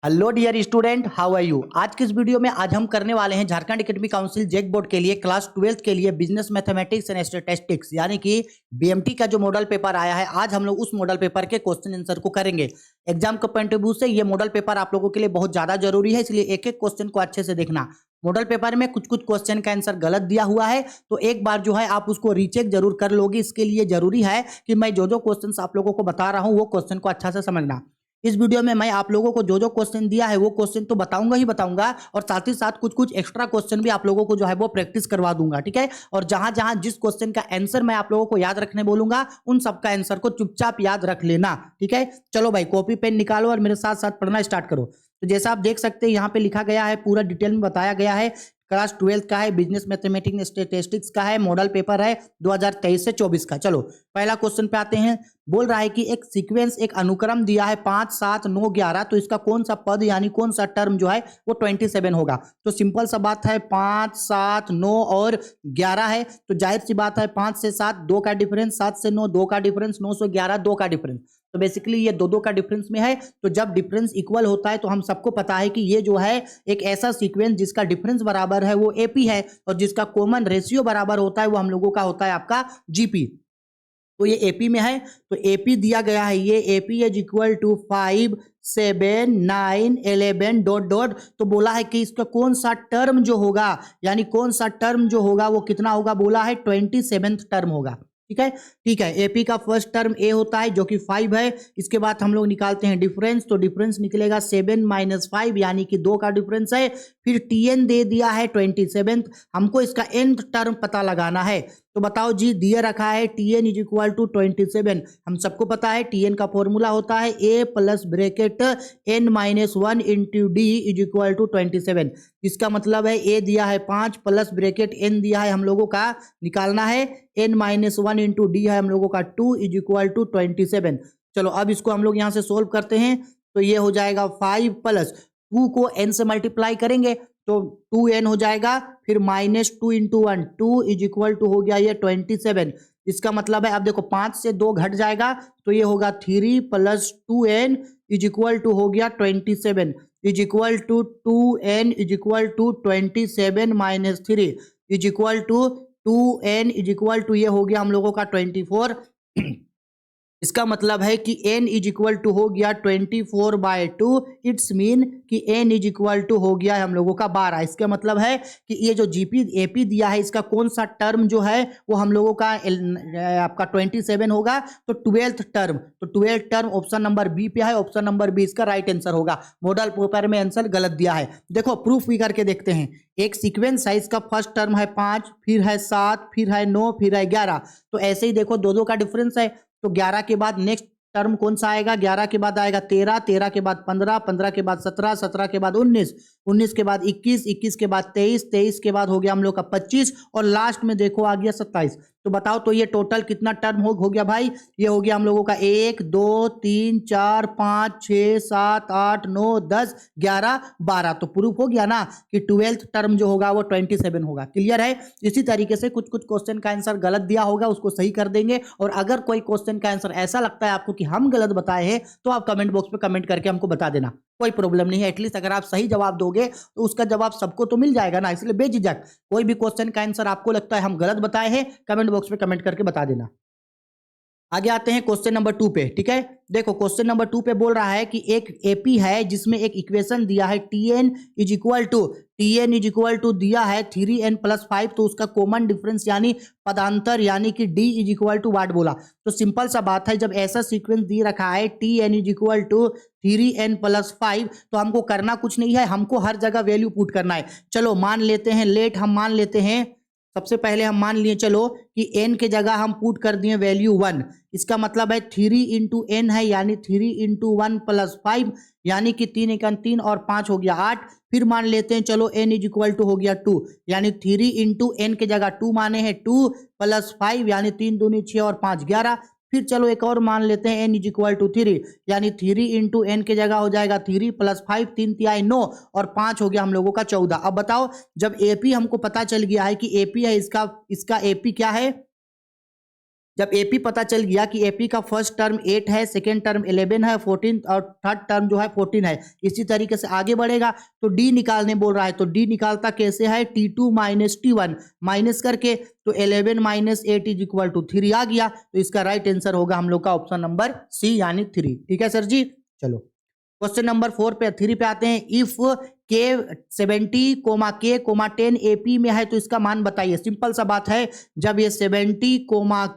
Hello dear student, how are you. आज के इस वीडियो में आज हम करने वाले हैं झारखंड एकेडमिक काउंसिल जेक बोर्ड के लिए क्लास 12th के लिए बिजनेस मैथमेटिक्स एंड स्टैटिस्टिक्स यानी कि बीएमटी का जो मॉडल पेपर आया है। आज हम लोग उस मॉडल पेपर के क्वेश्चन आंसर को करेंगे। एग्जाम के पॉइंट ऑफ व्यू से ये मॉडल पेपर आप लोगों के लिए बहुत ज्यादा जरूरी है, इसलिए एक एक क्वेश्चन को अच्छे से देखना। मॉडल पेपर में कुछ कुछ क्वेश्चन का आंसर गलत दिया हुआ है, तो एक बार जो है आप उसको रीचेक जरूर कर लोगे। इसके लिए जरूरी है कि मैं जो जो क्वेश्चन आप लोगों को बता रहा हूँ वो क्वेश्चन को अच्छा से समझना। इस वीडियो में मैं आप लोगों को जो जो क्वेश्चन दिया है वो क्वेश्चन तो बताऊंगा ही बताऊंगा, और साथ ही साथ कुछ कुछ एक्स्ट्रा क्वेश्चन भी आप लोगों को जो है वो प्रैक्टिस करवा दूंगा, ठीक है। और जहां जहां जिस क्वेश्चन का आंसर मैं आप लोगों को याद रखने बोलूंगा उन सबका आंसर को चुपचाप याद रख लेना, ठीक है। चलो भाई, कॉपी पेन निकालो और मेरे साथ साथ पढ़ना स्टार्ट करो। तो जैसा आप देख सकते हैं यहाँ पे लिखा गया है, पूरा डिटेल में बताया गया है। क्लास 12 का है, बिजनेस मैथमेटिक्स स्टैटिस्टिक्स का है, मॉडल पेपर है 2023 से 24 का। चलो पहला क्वेश्चन पे आते हैं। बोल रहा है कि एक सीक्वेंस, एक अनुक्रम दिया है 5 7 9 11, तो इसका कौन सा पद यानी कौन सा टर्म जो है वो 27 होगा। तो सिंपल सा बात है, 5 7 9 और 11 है, तो जाहिर सी बात है 5 से 7 2 का डिफरेंस, 7 से 9 2 का डिफरेंस, 9 से 11 2 का डिफरेंस। तो बेसिकली ये दो दो का डिफरेंस में है। तो जब डिफरेंस इक्वल होता है तो हम सबको पता है कि ये जो है एक ऐसा सीक्वेंस जिसका डिफरेंस बराबर है वो एपी है, और जिसका कॉमन रेशियो बराबर होता है वो हम लोगों का होता है आपका जीपी। तो ये एपी में है, तो एपी दिया गया है, ये AP is equal to 5 7 9 11 dot dot. तो बोला है कि इसका कौन सा टर्म जो होगा, यानी कौन सा टर्म जो होगा वो कितना होगा, बोला है 27th टर्म होगा, ठीक है। ठीक है, एपी का फर्स्ट टर्म ए होता है जो कि 5 है। इसके बाद हम लोग निकालते हैं डिफरेंस, तो डिफरेंस निकलेगा 7 - 5 यानी कि 2 का डिफरेंस है। फिर टीएन दे दिया है 27th, हमको इसका nth टर्म पता लगाना है। तो बताओ जी, दिए रखा है टीएन इज इक्वल टू 27। हम सबको पता है टीएन का फॉर्मूला होता है A plus bracket n-1 into D is equal to 27। इसका मतलब है ए दिया है 5 प्लस ब्रैकेट n दिया है हम लोगों का, निकालना है n-1 इंटू डी है हम लोगों का 2 इज इक्वल टू 27। चलो अब इसको हम लोग यहाँ से सोल्व करते हैं, तो ये हो जाएगा 5 प्लस 2 को n से मल्टीप्लाई करेंगे तो 2n हो जाएगा, फिर -2 इंटू 1 2 इज इक्वल टू हो गया ये 27। इसका मतलब है अब देखो 5 से 2 घट जाएगा तो ये होगा 3 plus 2n is equal to हो गया 27 is equal to 2n is equal to 27 minus 3 is equal to 2n is equal to ये हो गया हम लोगों का 24। इसका मतलब है कि n इज इक्वल टू हो गया 24/2। इट्स मीन कि n इज इक्वल टू हो गया है हम लोगों का 12। इसका मतलब है कि ये जो जीपी एपी दिया है इसका कौन सा टर्म जो है वो हम लोगों का आपका 27 होगा। तो 12th टर्म, तो 12th term option number B पे है, ऑप्शन नंबर बी इसका राइट आंसर होगा। मॉडल पेपर में आंसर गलत दिया है। देखो प्रूफ भी करके देखते हैं। एक सीक्वेंस है, इसका फर्स्ट टर्म है 5, फिर है 7, फिर है 9, फिर है 11। तो ऐसे ही देखो दो दो का डिफरेंस है, तो 11 के बाद नेक्स्ट टर्म कौन सा आएगा, 11 के बाद आएगा 13, 13 के बाद 15, 15 के बाद 17, 17 के बाद 19, 19 के बाद 21, 21 के बाद 23, 23 के बाद हो गया हम लोग का 25, और लास्ट में देखो आ गया 27। तो बताओ तो ये टोटल कितना टर्म हो गया भाई, ये हो गया हम लोगों का 1 2 3 4 5 6 7 8 9 10 11 12। तो प्रूफ हो गया ना कि 12th टर्म जो होगा वो 27 होगा। क्लियर है। इसी तरीके से कुछ कुछ क्वेश्चन का आंसर गलत दिया होगा उसको सही कर देंगे, और अगर कोई क्वेश्चन का आंसर ऐसा लगता है आपको कि हम गलत बताए हैं तो आप कमेंट बॉक्स में कमेंट करके हमको बता देना, कोई प्रॉब्लम नहीं है। एटलीस्ट अगर आप सही जवाब दोगे तो उसका जवाब सबको तो मिल जाएगा ना, इसलिए बेझिझक कोई भी क्वेश्चन का आंसर आपको लगता है हम गलत बताए हैं कमेंट बॉक्स में कमेंट करके बता देना। आगे आते हैं क्वेश्चन नंबर 2 पे, ठीक है। देखो क्वेश्चन नंबर 2 पे बोल रहा है कि एक एपी है जिसमें एक इक्वेशन दिया है टीएन इज इक्वल टू दिया है 3n + 5, तो उसका कॉमन डिफरेंस यानी पदांतर यानी कि d इज इक्वल टू वाट बोला। तो सिंपल सा बात है, जब ऐसा सीक्वेंस दी रखा है tn is equal to 3n + 5, तो हमको करना कुछ नहीं है, हमको हर जगह वैल्यू पुट करना है। चलो मान लेते हैं, हम मान लेते हैं, सबसे पहले हम मान लिए चलो कि n के जगह हम पुट कर दिए वैल्यू 1। इसका मतलब है 3 इंटू एन है, यानी 3 इंटू 1 + 5, यानी कि 3 × 3 और 5 हो गया 8। फिर मान लेते हैं चलो n इज इक्वल टू हो गया 2, यानी 3 इंटू एन के जगह 2 माने हैं 2 + 5, यानी 3 दूनी 6 और 5 11। फिर चलो एक और मान लेते हैं n इज इक्वल टू 3, यानी 3 इंटू एन के जगह हो जाएगा 3 + 5, 3 × 9 और 5 हो गया हम लोगों का 14। अब बताओ, जब एपी हमको पता चल गया है कि एपी है, इसका एपी क्या है, जब एपी पता चल गया कि एपी का फर्स्ट टर्म 8 है, सेकेंड टर्म 11 है, 14 और थर्ड टर्म जो है 14 है, इसी तरीके से आगे बढ़ेगा। तो डी निकालने बोल रहा है, तो डी निकालता कैसे है, T2 माइनस T1 माइनस करके, तो 11 माइनस 8 इज इक्वल टू 3 आ गया। तो इसका राइट आंसर होगा हम लोग का ऑप्शन नंबर सी यानी 3। ठीक है सर जी। चलो क्वेश्चन नंबर 3 पे आते हैं। इफ के 70, के, 10 एपी में है तो इसका मान बताइए। सिंपल सा बात है, जब ये 70,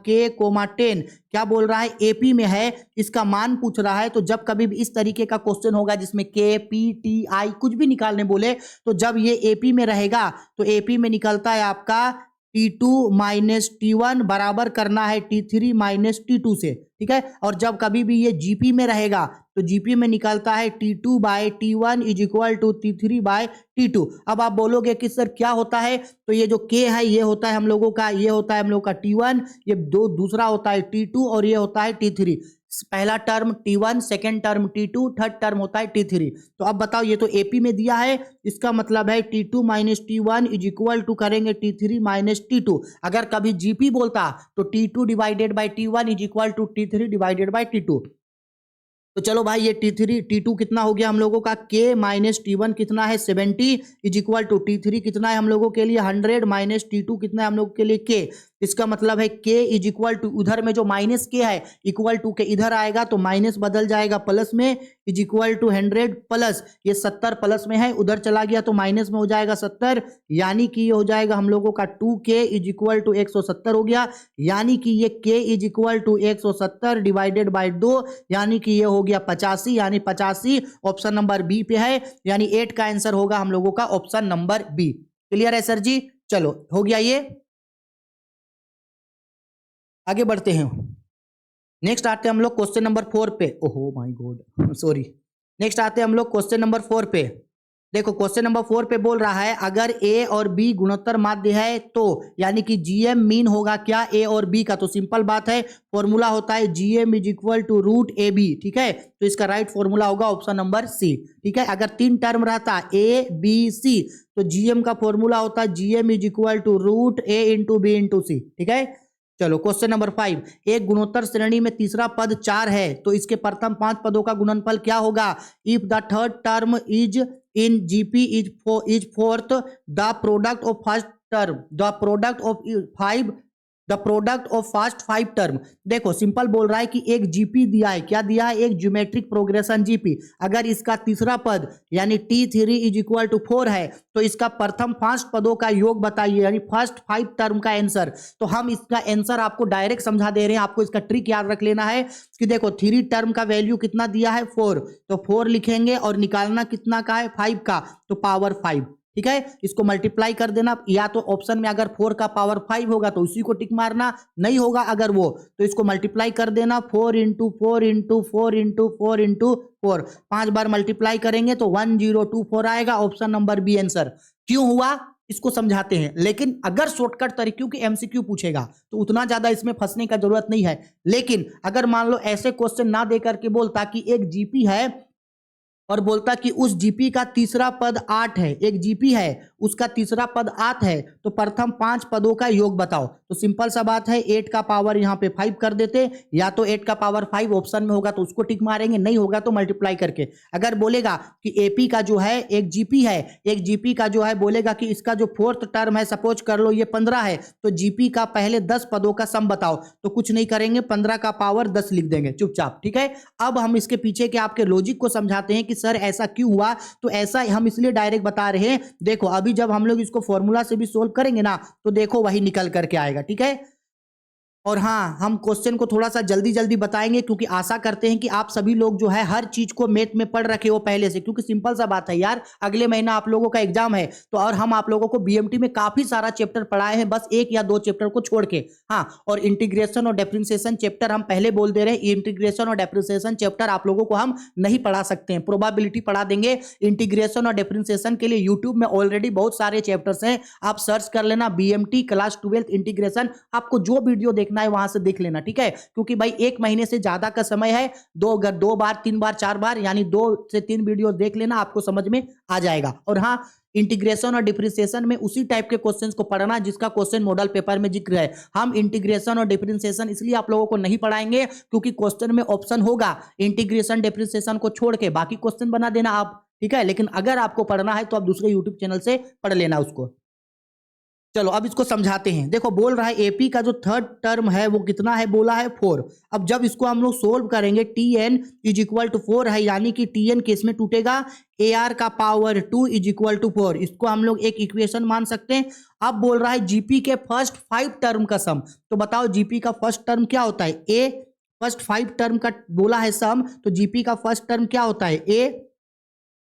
के, 10 क्या बोल रहा है, एपी में है, इसका मान पूछ रहा है। तो जब कभी भी इस तरीके का क्वेश्चन होगा जिसमें के, पी, टी, आई कुछ भी निकालने बोले, तो जब ये एपी में रहेगा तो एपी में निकलता है आपका T2 माइनस T1 बराबर करना है T3 माइनस T2 से। ठीक है। और जब कभी भी ये जीपी में रहेगा तो जीपी में निकलता है T2 by T1 is equal to T3 by T2। अब आप बोलोगे कि सर क्या होता है, तो ये जो K है ये होता है हम लोगों का, ये होता है हम लोग का T1, ये दूसरा होता है T2 और ये होता है T3। पहला term T1, second term T2, third term होता है T3। तो अब बताओ, ये तो एपी में दिया है, इसका मतलब है T2 minus T1 is equal to करेंगे T3 माइनस T2। अगर कभी जीपी बोलता तो T2 divided by T1 is equal to T3 divided by T2। तो चलो भाई, ये T2 कितना हो गया हम लोगों का, K माइनस T1 कितना है 70 इज इक्वल टू T3 कितना है हम लोगों के लिए 100 माइनस T2 कितना है हम लोगों के लिए K। इसका मतलब है K इज इक्वल टू, उधर में जो माइनस K है इक्वल टू के इधर आएगा तो माइनस बदल जाएगा प्लस में, इज इक्वल टू 100 प्लस, ये 70 प्लस में है, उधर चला गया तो माइनस में हो जाएगा 70, यानी कि ये हो जाएगा हम लोगों का 2K इज इक्वल टू 170 हो गया। यानी कि ये K is equal to 170 divided by 2, यानी कि ये हो गया 85, यानी 85 ऑप्शन नंबर बी पे है, यानी 8 का आंसर होगा हम लोगों का ऑप्शन नंबर बी। क्लियर है सर जी। चलो हो गया ये, आगे बढ़ते हैं। नेक्स्ट आते हैं हम लोग क्वेश्चन नंबर 4 पे। ओहो माय गॉड सॉरी। नेक्स्ट आते हैं हम लोग क्वेश्चन नंबर 4 पे। देखो क्वेश्चन नंबर 4 पे बोल रहा है, अगर ए और बी गुणोत्तर माध्य है तो, यानी कि जीएम मीन होगा क्या, ए और बी का। तो सिंपल बात है, फॉर्मूला होता है GM is equal to root A B. ठीक है। तो इसका राइट फॉर्मूला होगा ऑप्शन नंबर सी। ठीक है। अगर 3 टर्म रहता ए बी सी तो जीएम का फॉर्मूला होता है GM is equal to root A into B into C. ठीक है। चलो क्वेश्चन नंबर 5, एक गुणोत्तर श्रेणी में तीसरा पद 4 है तो इसके प्रथम 5 पदों का गुणनफल क्या होगा। If the third term is in GP is fourth, the product of first term, the product of first 5 term. देखो सिंपल बोल रहा है कि एक जीपी दिया है, क्या दिया है, एक ज्योमेट्रिक प्रोग्रेशन जीपी। अगर इसका तीसरा पद यानी T3 इज इक्वल टू 4 है तो इसका प्रथम 5 पदों का योग बताइए, यानी फर्स्ट 5 टर्म का आंसर। तो हम इसका आंसर आपको डायरेक्ट समझा दे रहे हैं, आपको इसका ट्रिक याद रख लेना है कि देखो 3 टर्म का वैल्यू कितना दिया है 4, तो 4 लिखेंगे और निकालना कितना का है 5 का, तो पावर 5। ठीक है। इसको मल्टीप्लाई कर देना, या तो ऑप्शन में अगर 4 का पावर 5 होगा तो उसी को टिक मारना, नहीं होगा अगर वो तो इसको मल्टीप्लाई कर देना 4 इंटू 4 इंटू 4 इंटू 4 इंटू 4, 5 बार मल्टीप्लाई करेंगे तो 1024 आएगा, ऑप्शन नंबर बी आंसर। क्यों हुआ इसको समझाते हैं, लेकिन अगर शॉर्टकट तरीकों की एमसीक्यू पूछेगा तो उतना ज्यादा इसमें फंसने का जरूरत नहीं है। लेकिन अगर मान लो ऐसे क्वेश्चन ना दे करके बोलता कि एक जीपी है और बोलता कि उस जीपी का तीसरा पद 8 है, एक जीपी है उसका तीसरा पद 8 है, तो प्रथम 5 पदों का योग बताओ। तो सिंपल सा बात है, 8 का पावर यहाँ पे 5 कर देते, या तो 8 का पावर 5 ऑप्शन में होगा तो उसको टिक मारेंगे, नहीं होगा तो मल्टीप्लाई करके। अगर बोलेगा कि एपी का जो है एक जीपी है, एक जीपी का जो है बोलेगा कि इसका जो फोर्थ टर्म है, सपोज कर लो ये 15 है, तो जीपी का पहले 10 पदों का सम बताओ। तो कुछ नहीं करेंगे, 15 का पावर 10 लिख देंगे चुपचाप। ठीक है। अब हम इसके पीछे के आपके लॉजिक को समझाते हैं कि सर ऐसा क्यों हुआ। तो ऐसा हम इसलिए डायरेक्ट बता रहे हैं, देखो अभी जब हम लोग इसको फॉर्मूला से भी सोल्व करेंगे ना तो देखो वही निकल करके आएगा। ठीक है। और हाँ, हम क्वेश्चन को थोड़ा सा जल्दी जल्दी बताएंगे क्योंकि आशा करते हैं कि आप सभी लोग जो है हर चीज को मैथ में पढ़ रखे हो पहले से, क्योंकि सिंपल सा बात है यार, अगले महीना आप लोगों का एग्जाम है तो, और हम आप लोगों को बीएमटी में काफी सारा चैप्टर पढ़ाए हैं, बस 1 या 2 चैप्टर को छोड़ के। हाँ, और इंटीग्रेशन और डिफरेंशिएशन चैप्टर हम पहले बोल दे रहे हैं, इंटीग्रेशन और डिफरेंशिएशन चैप्टर आप लोगों को हम नहीं पढ़ा सकते हैं, प्रोबेबिलिटी पढ़ा देंगे। इंटीग्रेशन और डिफरेंशिएशन के लिए यूट्यूब में ऑलरेडी बहुत सारे चैप्टर्स हैं, आप सर्च कर लेना BMT क्लास 12 इंटीग्रेशन, आपको जो वीडियो देखना देखना है वहां से देख लेना, ठीक है, क्योंकि भाई 1 महीने से ज्यादा का समय है। अगर 2 बार 3 बार 4 बार यानी 2 से 3 वीडियो देख लेना, आपको समझ में आ जाएगा। और हाँ, इंटीग्रेशन और डिफरेंशिएशन में उसी टाइप के क्वेश्चंस को पढ़ना जिसका क्वेश्चन मॉडल पेपर में जिक्र है। हम इंटीग्रेशन और डिफरेंशिएशन इसलिए आप लोगों को नहीं पढ़ाएंगे क्योंकि क्वेश्चन में ऑप्शन होगा इंटीग्रेशन डिफरेंशिएशन को छोड़ के बाकी क्वेश्चन बना देना आप, ठीक है। लेकिन अगर आपको पढ़ना है तो आप दूसरे यूट्यूब चैनल से पढ़ लेना उसको। चलो अब इसको समझाते हैं। देखो बोल रहा है एपी का जो थर्ड टर्म है वो कितना है, बोला है 4। अब जब इसको हम लोग सोल्व करेंगे T N is equal to 4 है, यानी कि टी एन किस में टूटेगा, ए आर का पावर 2 इज इक्वल टू 4। इसको हम लोग एक इक्वेशन मान सकते हैं। अब बोल रहा है जीपी के फर्स्ट 5 टर्म का सम। तो बताओ जीपी का फर्स्ट टर्म क्या होता है, ए। फर्स्ट 5 टर्म का बोला है सम, तो जीपी का फर्स्ट टर्म क्या होता है, ए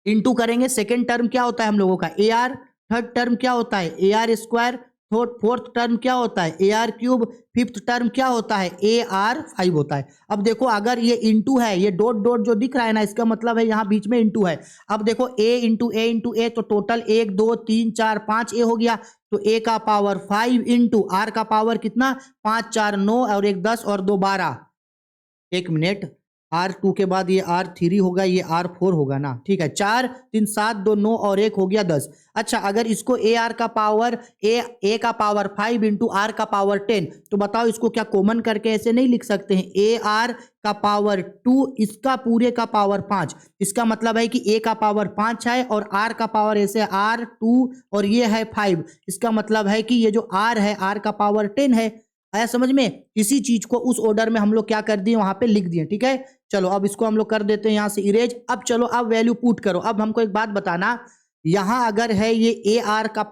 इंटू करेंगे सेकेंड टर्म क्या होता है हम लोगों का, ए आर। थर्ड टर्म क्या होता है, A are square. Fourth term क्या होता है, A are cube. Fifth term क्या होता है, ए आर 5 होता है। अब देखो अगर ये इंटू है, ये डॉट डॉट जो दिख रहा है ना, इसका मतलब है यहाँ बीच में इंटू है। अब देखो ए इंटू ए इंटू ए, तो टोटल 1 2 3 4 5 ए हो गया। तो ए का पावर 5 इंटू आर का पावर कितना, 5 4 9 और 1 10 और 2 12। एक मिनट, R2 के बाद ये R3 होगा, ये R4 होगा ना, ठीक है। 4 3 7 2 9 और 1 हो गया 10। अच्छा अगर इसको ए आर का पावर ए का पावर 5 इंटू आर का पावर 10, तो बताओ इसको क्या कॉमन करके ऐसे नहीं लिख सकते हैं, ए आर का पावर 2 इसका पूरे का पावर 5। इसका मतलब है कि ए का पावर 5 है और आर का पावर ऐसे R2 और ये है 5। इसका मतलब है कि ये जो आर है, आर का पावर 10 है। आया समझ में? इसी चीज को उस ऑर्डर में हम लोग क्या कर दिए, वहां पे लिख दिए, ठीक है। चलो अब इसको हम लोग कर देते हैं यहां से इरेज। अब चलो अब वैल्यू पुट करो। अब हमको एक बात बताना, यहां अगर है ये ए आर का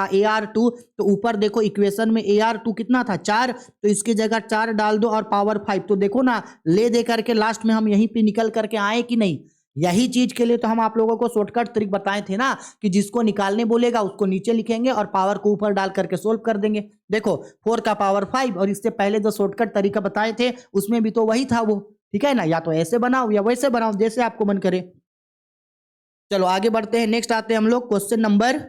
AR2, तो ऊपर देखो इक्वेशन में AR2 कितना था, 4। तो इसकी जगह 4 डाल दो और पावर 5। तो देखो ना, ले दे करके लास्ट में हम यहीं पे निकल करके आए कि नहीं। यही चीज के लिए तो हम आप लोगों को शॉर्टकट ट्रिक बताए थे ना, कि जिसको निकालने बोलेगा उसको नीचे लिखेंगे और पावर को ऊपर डाल करके सोल्व कर देंगे। देखो 4 का पावर 5, और इससे पहले जो शॉर्टकट तरीका बताए थे उसमें भी तो वही था वो, ठीक है ना। या तो ऐसे बनाओ या वैसे बनाओ, जैसे आपको मन करे। चलो आगे बढ़ते हैं। नेक्स्ट आते हैं हम लोग क्वेश्चन नंबर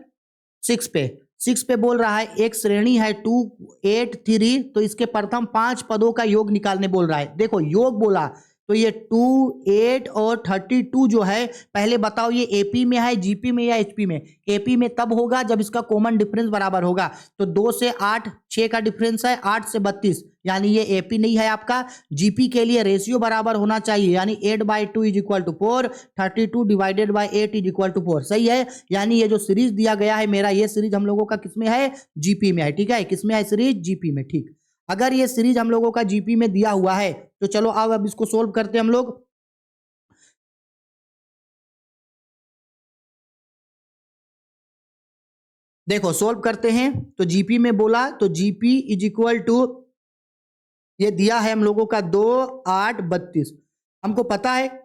6 पे। 6 पे बोल रहा है एक श्रेणी है 2 8 3, तो इसके प्रथम 5 पदों का योग निकालने बोल रहा है। देखो योग बोला तो ये 2 8 और 32 जो है, पहले बताओ ये एपी में है, जीपी में या एचपी में। एपी में तब होगा जब इसका कॉमन डिफरेंस बराबर होगा। तो 2 से 8 6 का डिफरेंस है, 8 से 32, यानी ये एपी नहीं है आपका। जीपी के लिए रेशियो बराबर होना चाहिए, यानी 8/2 is equal to 4, 32 divided by 8 is equal to 4। सही है, यानी ये जो सीरीज दिया गया है मेरा, ये सीरीज हम लोगों का किसमें है, जीपी में है, ठीक है। किसमें है सीरीज, जीपी में, ठीक। अगर ये सीरीज हम लोगों का जीपी में दिया हुआ है, तो चलो अब इसको सोल्व करते हैं हम लोग। देखो सोल्व करते हैं, तो जीपी में बोला तो जीपी इज इक्वल टू, ये दिया है हम लोगों का 2 8 32। हमको पता है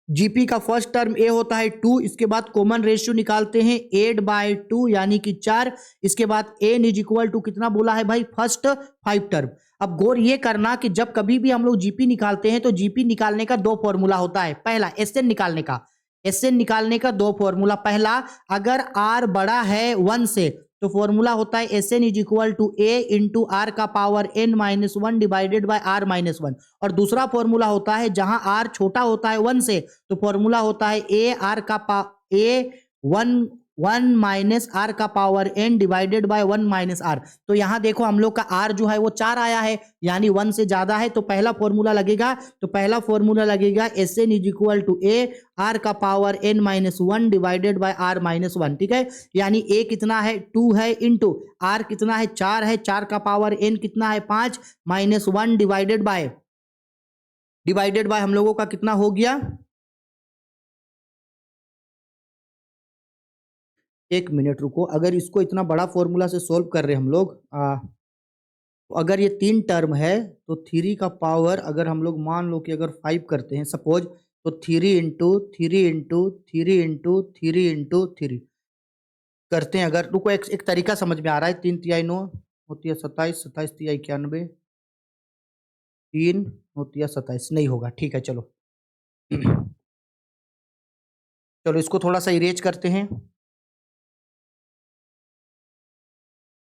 जीपी का फर्स्ट टर्म ए होता है 2, इसके बाद कॉमन रेशियो निकालते हैं 8/2 यानी कि 4। इसके बाद एन इज इक्वल टू कितना बोला है भाई, फर्स्ट 5 टर्म। अब गौर ये करना कि जब कभी भी हम लोग जीपी निकालते हैं तो जीपी निकालने का 2 फॉर्मूला होता है। पहला एसएन निकालने का, एसएन निकालने का 2 फॉर्मूला। पहला, अगर आर बड़ा है 1 से, तो फॉर्मूला होता है S N is equal to A into R का power n-1 divided by r-1। और दूसरा फॉर्मूला होता है जहां आर छोटा होता है 1 से, तो फॉर्मूला होता है ए आर का ए 1 माइनस आर का power n divided by 1 minus R. तो यहां देखो हम लोग का आर जो है वो 4 आया है, यानी 1 से ज्यादा है। तो पहला फॉर्मूला लगेगा, तो पहला फॉर्मूला लगेगा S N is equal to A R का power n-1 divided by r-1, ठीक है। यानी ए कितना है 2 है, इंटू आर कितना है 4 है, 4 का पावर n कितना है 5 -1 डिवाइडेड बाय हम लोगों का कितना हो गया, एक मिनट रुको। अगर इसको इतना बड़ा फॉर्मूला से सोल्व कर रहे हैं हम लोग, तो अगर ये 3 टर्म है, तो 3 का पावर अगर हम लोग मान लो कि अगर 5 करते हैं सपोज, तो 3 इंटू 3 इंटू 3 इंटू 3 इंटू 3 करते हैं। अगर रुको, एक तरीका समझ में आ रहा है। 3 तिहाई 9 होती है 27, 27 तिहाई 91, 3 होती है 27, नहीं होगा, ठीक है। चलो चलो इसको थोड़ा सा इरेज करते हैं।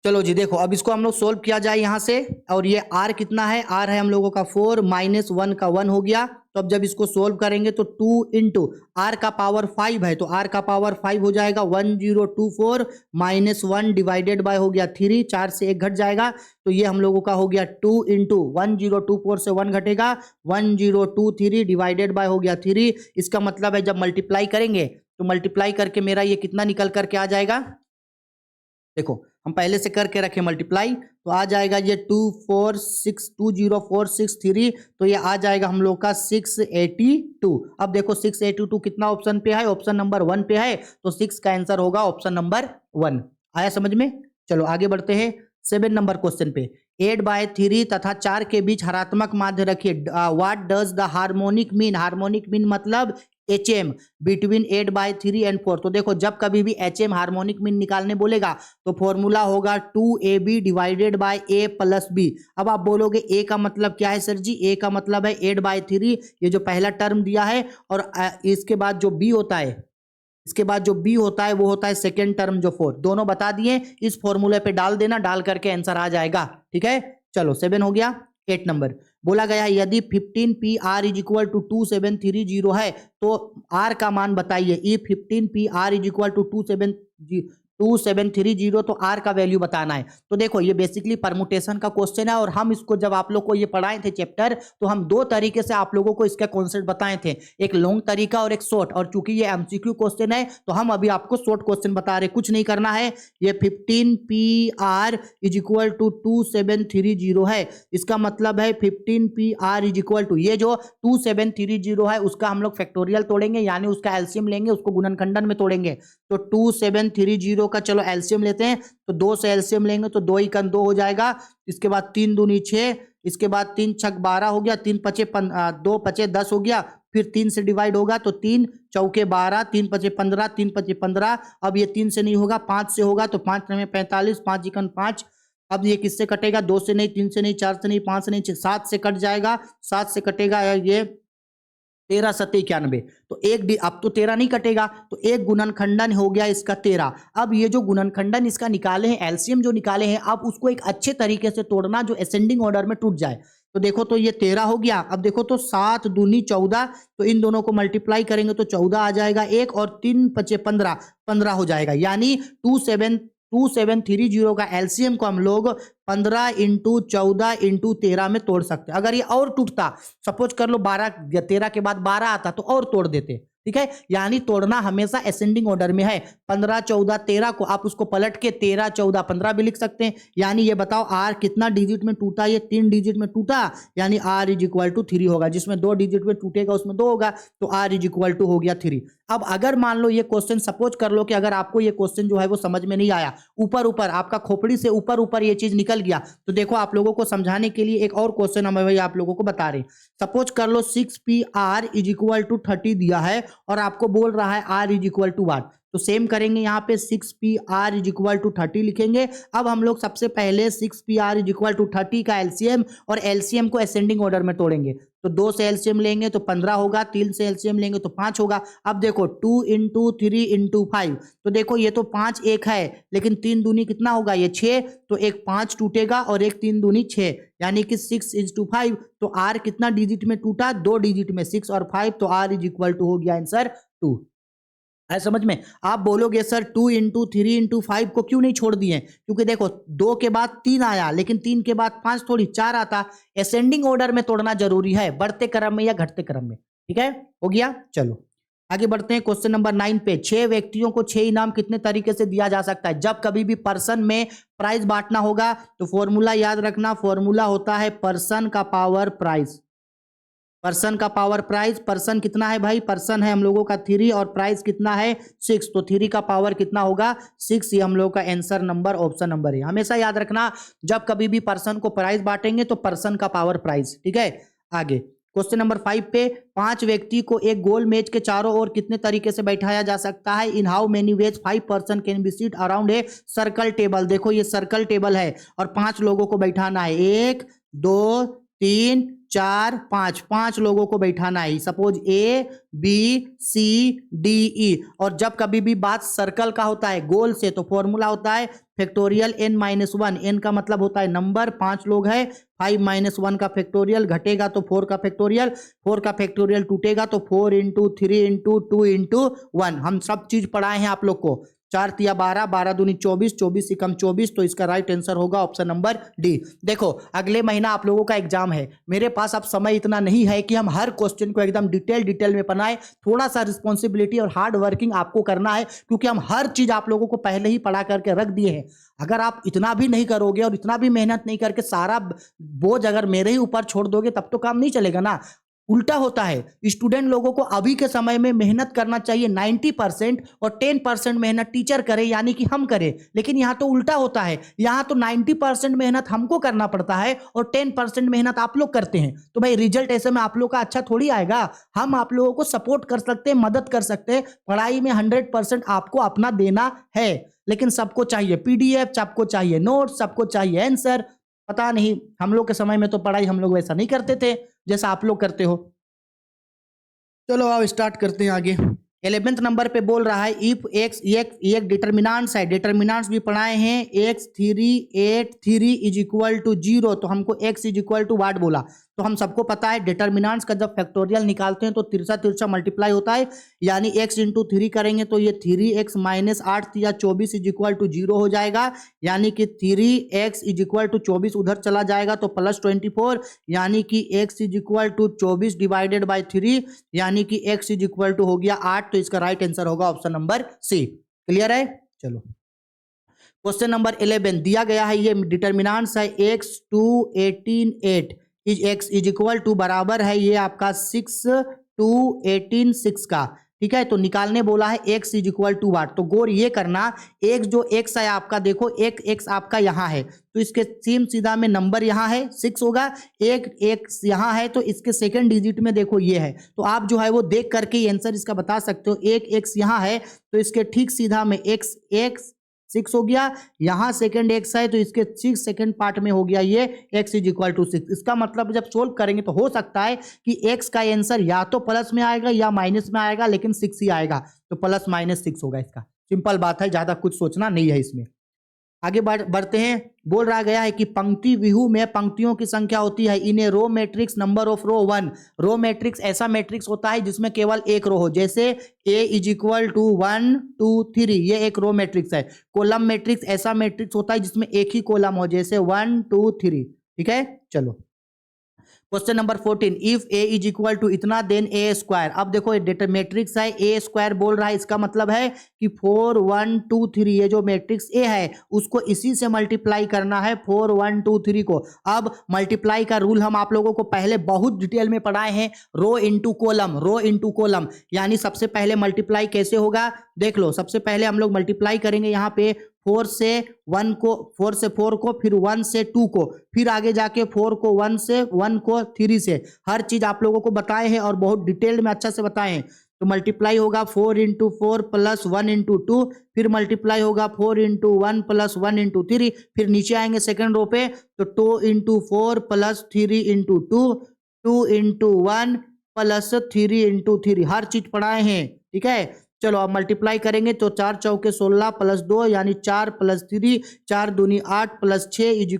चलो जी देखो, अब इसको हम लोग सोल्व किया जाए यहाँ से। और ये r कितना है, r है हम लोगों का 4 माइनस 1 का 1 हो गया। तो अब जब इसको सोल्व करेंगे तो 2 इंटू r का पावर 5 है तो r का पावर 5 हो जाएगा 1024 माइनस 1 डिवाइडेड बाय हो गया 3, 4 से 1 घट जाएगा तो ये हम लोगों का हो गया 2 इंटू 1024 से 1 घटेगा 1023 डिवाइडेड बाय हो गया 3। इसका मतलब है जब मल्टीप्लाई करेंगे तो मल्टीप्लाई करके मेरा ये कितना निकल करके आ जाएगा, देखो हम पहले से करके रखे मल्टीप्लाई तो आ जाएगा ये 2462046 तो ये आ जाएगा हम लोग का 682। अब देखो 682 कितना ऑप्शन पे है, ऑप्शन नंबर 1 पे है तो 6 का आंसर होगा ऑप्शन नंबर 1। आया समझ में? चलो आगे बढ़ते हैं 7 नंबर क्वेश्चन पे। 8/3 तथा 4 के बीच हरात्मक माध्य रखिए। What does the harmonic mean, harmonic mean मतलब HM बिटवीन 8/3 एंड 4। तो देखो जब कभी भी HM हार्मोनिक मीन निकालने बोलेगा तो फॉर्मूला होगा 2AB divided by A plus B। अब आप बोलोगे A का मतलब क्या है सर जी, A का मतलब है 8/3 ये जो पहला टर्म दिया है और इसके बाद जो B होता है, इसके बाद जो B होता है वो होता है सेकेंड टर्म जो 4। दोनों बता दिए, इस फॉर्मूले पे डाल देना, डाल करके आंसर आ जाएगा। ठीक है चलो 7 हो गया। 8 नंबर बोला गया है यदि 15PR इज इक्वल टू 2730 है तो R का मान बताइए। ई 15PR इज इक्वल टू 2730 तो R का वैल्यू बताना है। तो देखो ये बेसिकली परमुटेशन का क्वेश्चन है और हम इसको जब आप लोग को ये पढ़ाए थे चैप्टर तो हम दो तरीके से आप लोगों को इसका कॉन्सेप्ट बताए थे, एक लॉन्ग तरीका और एक शॉर्ट। और चूंकि ये MCQ क्वेश्चन है तो हम अभी आपको शॉर्ट क्वेश्चन बता रहे, कुछ नहीं करना है। ये 15PR इज इक्वल टू 2730 है, इसका मतलब है 15PR इज इक्वल टू ये जो 2730 है उसका हम लोग फैक्टोरियल तोड़ेंगे यानी उसका एलसीएम लेंगे, उसको गुणनखंडन में तोड़ेंगे। तो 2730 का चलो एलसीएम लेते हैं तो 2 से एलसीएम लेंगे तो 2 × 2 हो जाएगा। इसके बाद 3 दूनी 6, इसके बाद 3 छक 12 हो गया, 2 5 10 हो गया। फिर 3 से डिवाइड होगा तो 3 चौके 12, 3 5 15, 3 5 15। अब ये 3 से नहीं होगा 5 से होगा तो 5 9 45, 5 × 5। अब ये किससे कटेगा, 2 से नहीं, 3 से नहीं, 4 से नहीं, 5 से नहीं, 7 से कट जाएगा। 7 से कटेगा ये 13 7 91 तो अब तो 13 नहीं कटेगा तो एक गुणनखंडन हो गया इसका 13। अब ये जो गुणनखंडन इसका निकाले हैं, एलसीएम जो निकाले हैं, अब उसको एक अच्छे तरीके से तोड़ना जो असेंडिंग ऑर्डर में टूट जाए। तो देखो तो ये 13 हो गया। अब देखो तो 7 दूनी 14 तो इन दोनों को मल्टीप्लाई करेंगे तो 14 आ जाएगा एक, और 3 5 15 15 हो जाएगा। यानी 2730 का एलसीएम को हम लोग 15 × 14 × 13 में तोड़ सकते हैं। अगर ये और टूटता, सपोज कर लो 12 13 के बाद 12 आता तो और तोड़ देते। ठीक है, यानी तोड़ना हमेशा असेंडिंग ऑर्डर में है। 15 14 13 को आप उसको पलट के 13 14 15 भी लिख सकते हैं। यानी ये बताओ R कितना डिजिट में टूटा, ये 3 डिजिट में टूटा, यानी R इज इक्वल टू 3 होगा। जिसमें 2 डिजिट में टूटेगा उसमें 2 होगा तो R इज इक्वल टू हो गया 3। अब अगर मान लो ये क्वेश्चन, सपोज कर लो कि अगर आपको ये क्वेश्चन जो है वो समझ में नहीं आया, ऊपर ऊपर आपका खोपड़ी से ऊपर ऊपर ये चीज निकल गया, तो देखो आप लोगों को समझाने के लिए एक और क्वेश्चन हम भाई आप लोगों को बता रहे हैं। सपोज कर लो 6PR इज इक्वल टू 30 दिया है और आपको बोल रहा है R इज इक्वल टू 1। तो सेम करेंगे, यहाँ पे 6PR इज इक्वल टू 30 लिखेंगे। अब हम लोग सबसे पहले 6PR इज इक्वल टू 30 का एलसीएम और एलसीएम को असेंडिंग ऑर्डर में तोड़ेंगे। तो 2 से एलसीएम लेंगे तो 15 होगा, 3 से एलसीएम लेंगे तो 5 होगा। अब देखो 2 × 3 × 5, तो देखो ये तो 5 एक है, लेकिन 3 दूनी कितना होगा, ये 6, तो एक 5 टूटेगा और एक 3 दूनी 6, यानी कि 6 × 5। तो R कितना डिजिट में टूटा, 2 डिजिट में, 6 और 5, तो R इज इक्वल टू हो गया आंसर 2। है समझ में? आप बोलोगे सर 2 × 3 × 5 को क्यों नहीं छोड़ दिए, क्योंकि देखो 2 के बाद 3 आया, लेकिन 3 के बाद 5 थोड़ी 4 आता। असेंडिंग ऑर्डर में तोड़ना जरूरी है, बढ़ते क्रम में या घटते क्रम में। ठीक है, हो गया। चलो आगे बढ़ते हैं क्वेश्चन नंबर 9 पे। 6 व्यक्तियों को 6 इनाम कितने तरीके से दिया जा सकता है? जब कभी भी पर्सन में प्राइज बांटना होगा तो फॉर्मूला याद रखना, फॉर्मूला होता है पर्सन का पावर प्राइज। पर्सन का पावर प्राइस, पर्सन कितना है भाई, पर्सन है हम लोगों का 3 और प्राइस कितना है 6, तो 3 का पावर कितना होगा 6। ये हम लोगों का आंसर नंबर ऑप्शन नंबर है। हमेशा याद रखना जब कभी भी पर्सन को प्राइस बांटेंगे तो पर्सन का पावर प्राइस। ठीक है, आगे क्वेश्चन नंबर 5 पे 5 व्यक्ति को एक गोल मेज के चारों ओर कितने तरीके से बैठाया जा सकता है? In how many ways 5 person can be seat around a circle table. देखो ये सर्कल टेबल है और 5 लोगों को बैठाना है, 1 2 3 4 5 5 लोगों को बैठाना है। Suppose A B C D E, और जब कभी भी बात सर्कल का होता है गोल से तो फॉर्मूला होता है फैक्टोरियल n-1। n का मतलब होता है नंबर, 5 लोग है, 5 - 1 का फैक्टोरियल घटेगा तो 4 का फैक्टोरियल, 4 का फैक्टोरियल टूटेगा तो 4 × 3 × 2 × 1। हम सब चीज पढ़ाए हैं आप लोग को। 4 तिया 12, 12 दूनी 24, 24 से कम 24, तो इसका राइट आंसर होगा ऑप्शन नंबर डी। देखो अगले महीना आप लोगों का एग्जाम है, मेरे पास अब समय इतना नहीं है कि हम हर क्वेश्चन को एकदम डिटेल में बनाए। थोड़ा सा रिस्पॉन्सिबिलिटी और हार्ड वर्किंग आपको करना है, क्योंकि हम हर चीज आप लोगों को पहले ही पढ़ा करके रख दिए हैं। अगर आप इतना भी नहीं करोगे और इतना भी मेहनत नहीं करके सारा बोझ अगर मेरे ही ऊपर छोड़ दोगे तब तो काम नहीं चलेगा ना। उल्टा होता है, स्टूडेंट लोगों को अभी के समय में मेहनत करना चाहिए 90% और 10% मेहनत टीचर करे यानी कि हम करें, लेकिन यहाँ तो उल्टा होता है। यहाँ तो 90% मेहनत हमको करना पड़ता है और 10% मेहनत आप लोग करते हैं। तो भाई रिजल्ट ऐसे में आप लोग का अच्छा थोड़ी आएगा। हम आप लोगों को सपोर्ट कर सकते हैं, मदद कर सकते हैं, पढ़ाई में 100% आपको अपना देना है, लेकिन सबको चाहिए पीडीएफ, सबको चाहिए नोट्स, सबको चाहिए आंसर। पता नहीं हम लोग के समय में तो पढ़ाई हम लोग वैसा नहीं करते थे जैसा आप लोग करते हो। चलो आओ स्टार्ट करते हैं आगे। 11वें नंबर पे बोल रहा है इफ एक्स, ये एक डिटर्मिनेंट्स है, डिटर्मिनेंट्स भी पढ़ाए हैं। x 3 8 3 = 0, तो हमको x = वाट बोला। तो हम सबको पता है डिटर्मिनेंट्स का जब फैक्टोरियल निकालते हैं तो तिरछा तिरछा मल्टीप्लाई होता है, यानी x × 3 करेंगे तो ये 3x - 8 या 24 = 0 हो जाएगा, यानी कि 3x = 24 उधर चला जाएगा तो +24, यानी कि x = 24 डिवाइडेड बाई 3, यानी कि x = हो गया 8। तो इसका राइट आंसर होगा ऑप्शन नंबर सी। क्लियर है? चलो क्वेश्चन नंबर 11 दिया गया है, ये डिटर्मिनेंट्स है x 2 18 8 x = बराबर है ये आपका 6 2 18 6 का। ठीक है, तो निकालने बोला है x = वाट। तो गौर ये करना, एक जो x है आपका, देखो एक x आपका यहाँ है तो इसके सेम सीधा में नंबर यहाँ है 6 होगा, एक x यहाँ है तो इसके सेकंड डिजिट में देखो ये है, तो आप जो है वो देख करके ही आंसर इसका बता सकते हो। एक x यहाँ है तो इसके ठीक सीधा में x 6 हो गया, यहाँ सेकंड x है तो इसके 6 सेकंड पार्ट में हो गया ये x = 6। इसका मतलब जब सोल्व करेंगे तो हो सकता है कि x का आंसर या तो प्लस में आएगा या माइनस में आएगा, लेकिन 6 ही आएगा, तो +- 6 होगा इसका। सिंपल बात है, ज्यादा कुछ सोचना नहीं है इसमें। आगे बढ़ते हैं। बोल रहा गया है कि पंक्ति व्यूह में पंक्तियों की संख्या होती है in a row matrix number of row 1। Row matrix ऐसा मैट्रिक्स होता है जिसमें केवल एक रो हो, जैसे A = 1 2 3, ये एक रो मैट्रिक्स है। कॉलम मैट्रिक्स ऐसा मैट्रिक्स होता है जिसमें एक ही कॉलम हो, जैसे 1 2 3। ठीक है, चलो क्वेश्चन नंबर 14 इफ a = इतना देन a²। अब देखो डेटा मैट्रिक्स है, a² बोल रहा है, इसका मतलब है कि 4 1 2 3, ये जो मैट्रिक्स a है उसको इसी से मल्टीप्लाई करना है 4 1 2 3 को। अब मल्टीप्लाई का रूल हम आप लोगों को पहले बहुत डिटेल में पढ़ाए हैं, रो इंटू कॉलम, यानी सबसे पहले मल्टीप्लाई कैसे होगा देख लो। सबसे पहले हम लोग मल्टीप्लाई करेंगे यहाँ पे 4 से 1 को, 4 से 4 को, फिर 1 से 2 को, फिर आगे जाके 4 को 1 से, 1 को 3 से। हर चीज आप लोगों को बताए हैं और बहुत डिटेल में अच्छा से बताए हैं। तो मल्टीप्लाई होगा 4 × 4 + 1 × 2, फिर मल्टीप्लाई होगा 4 × 1 + 1 × 3, फिर नीचे आएंगे सेकंड रो पे तो 2 × 4 + 3 × 2, 2 × 1 + 3 × 3, हर चीज पढ़ाए हैं। ठीक है, चलो अब मल्टीप्लाई करेंगे तो 4 चौके 16 + 2 यानी 4 + 3, 4 दूनी 8 + 6 =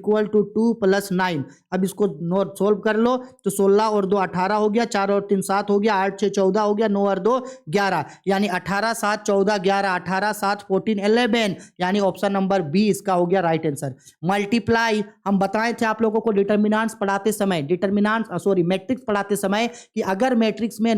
2 + 9। अब इसको नोट सोल्व कर लो तो 16 और 2 18 हो गया, 4 और 3 7 हो गया, 8 6 14 हो गया, 9 और 2 11, यानी 18 7 14 11, 18 7 14 11, यानी ऑप्शन नंबर बी इसका हो गया राइट आंसर। मल्टीप्लाई हम बताए थे आप लोगों को डिटर्मिनेंट्स पढ़ाते समय, मैट्रिक्स पढ़ाते समय कि अगर मैट्रिक्स में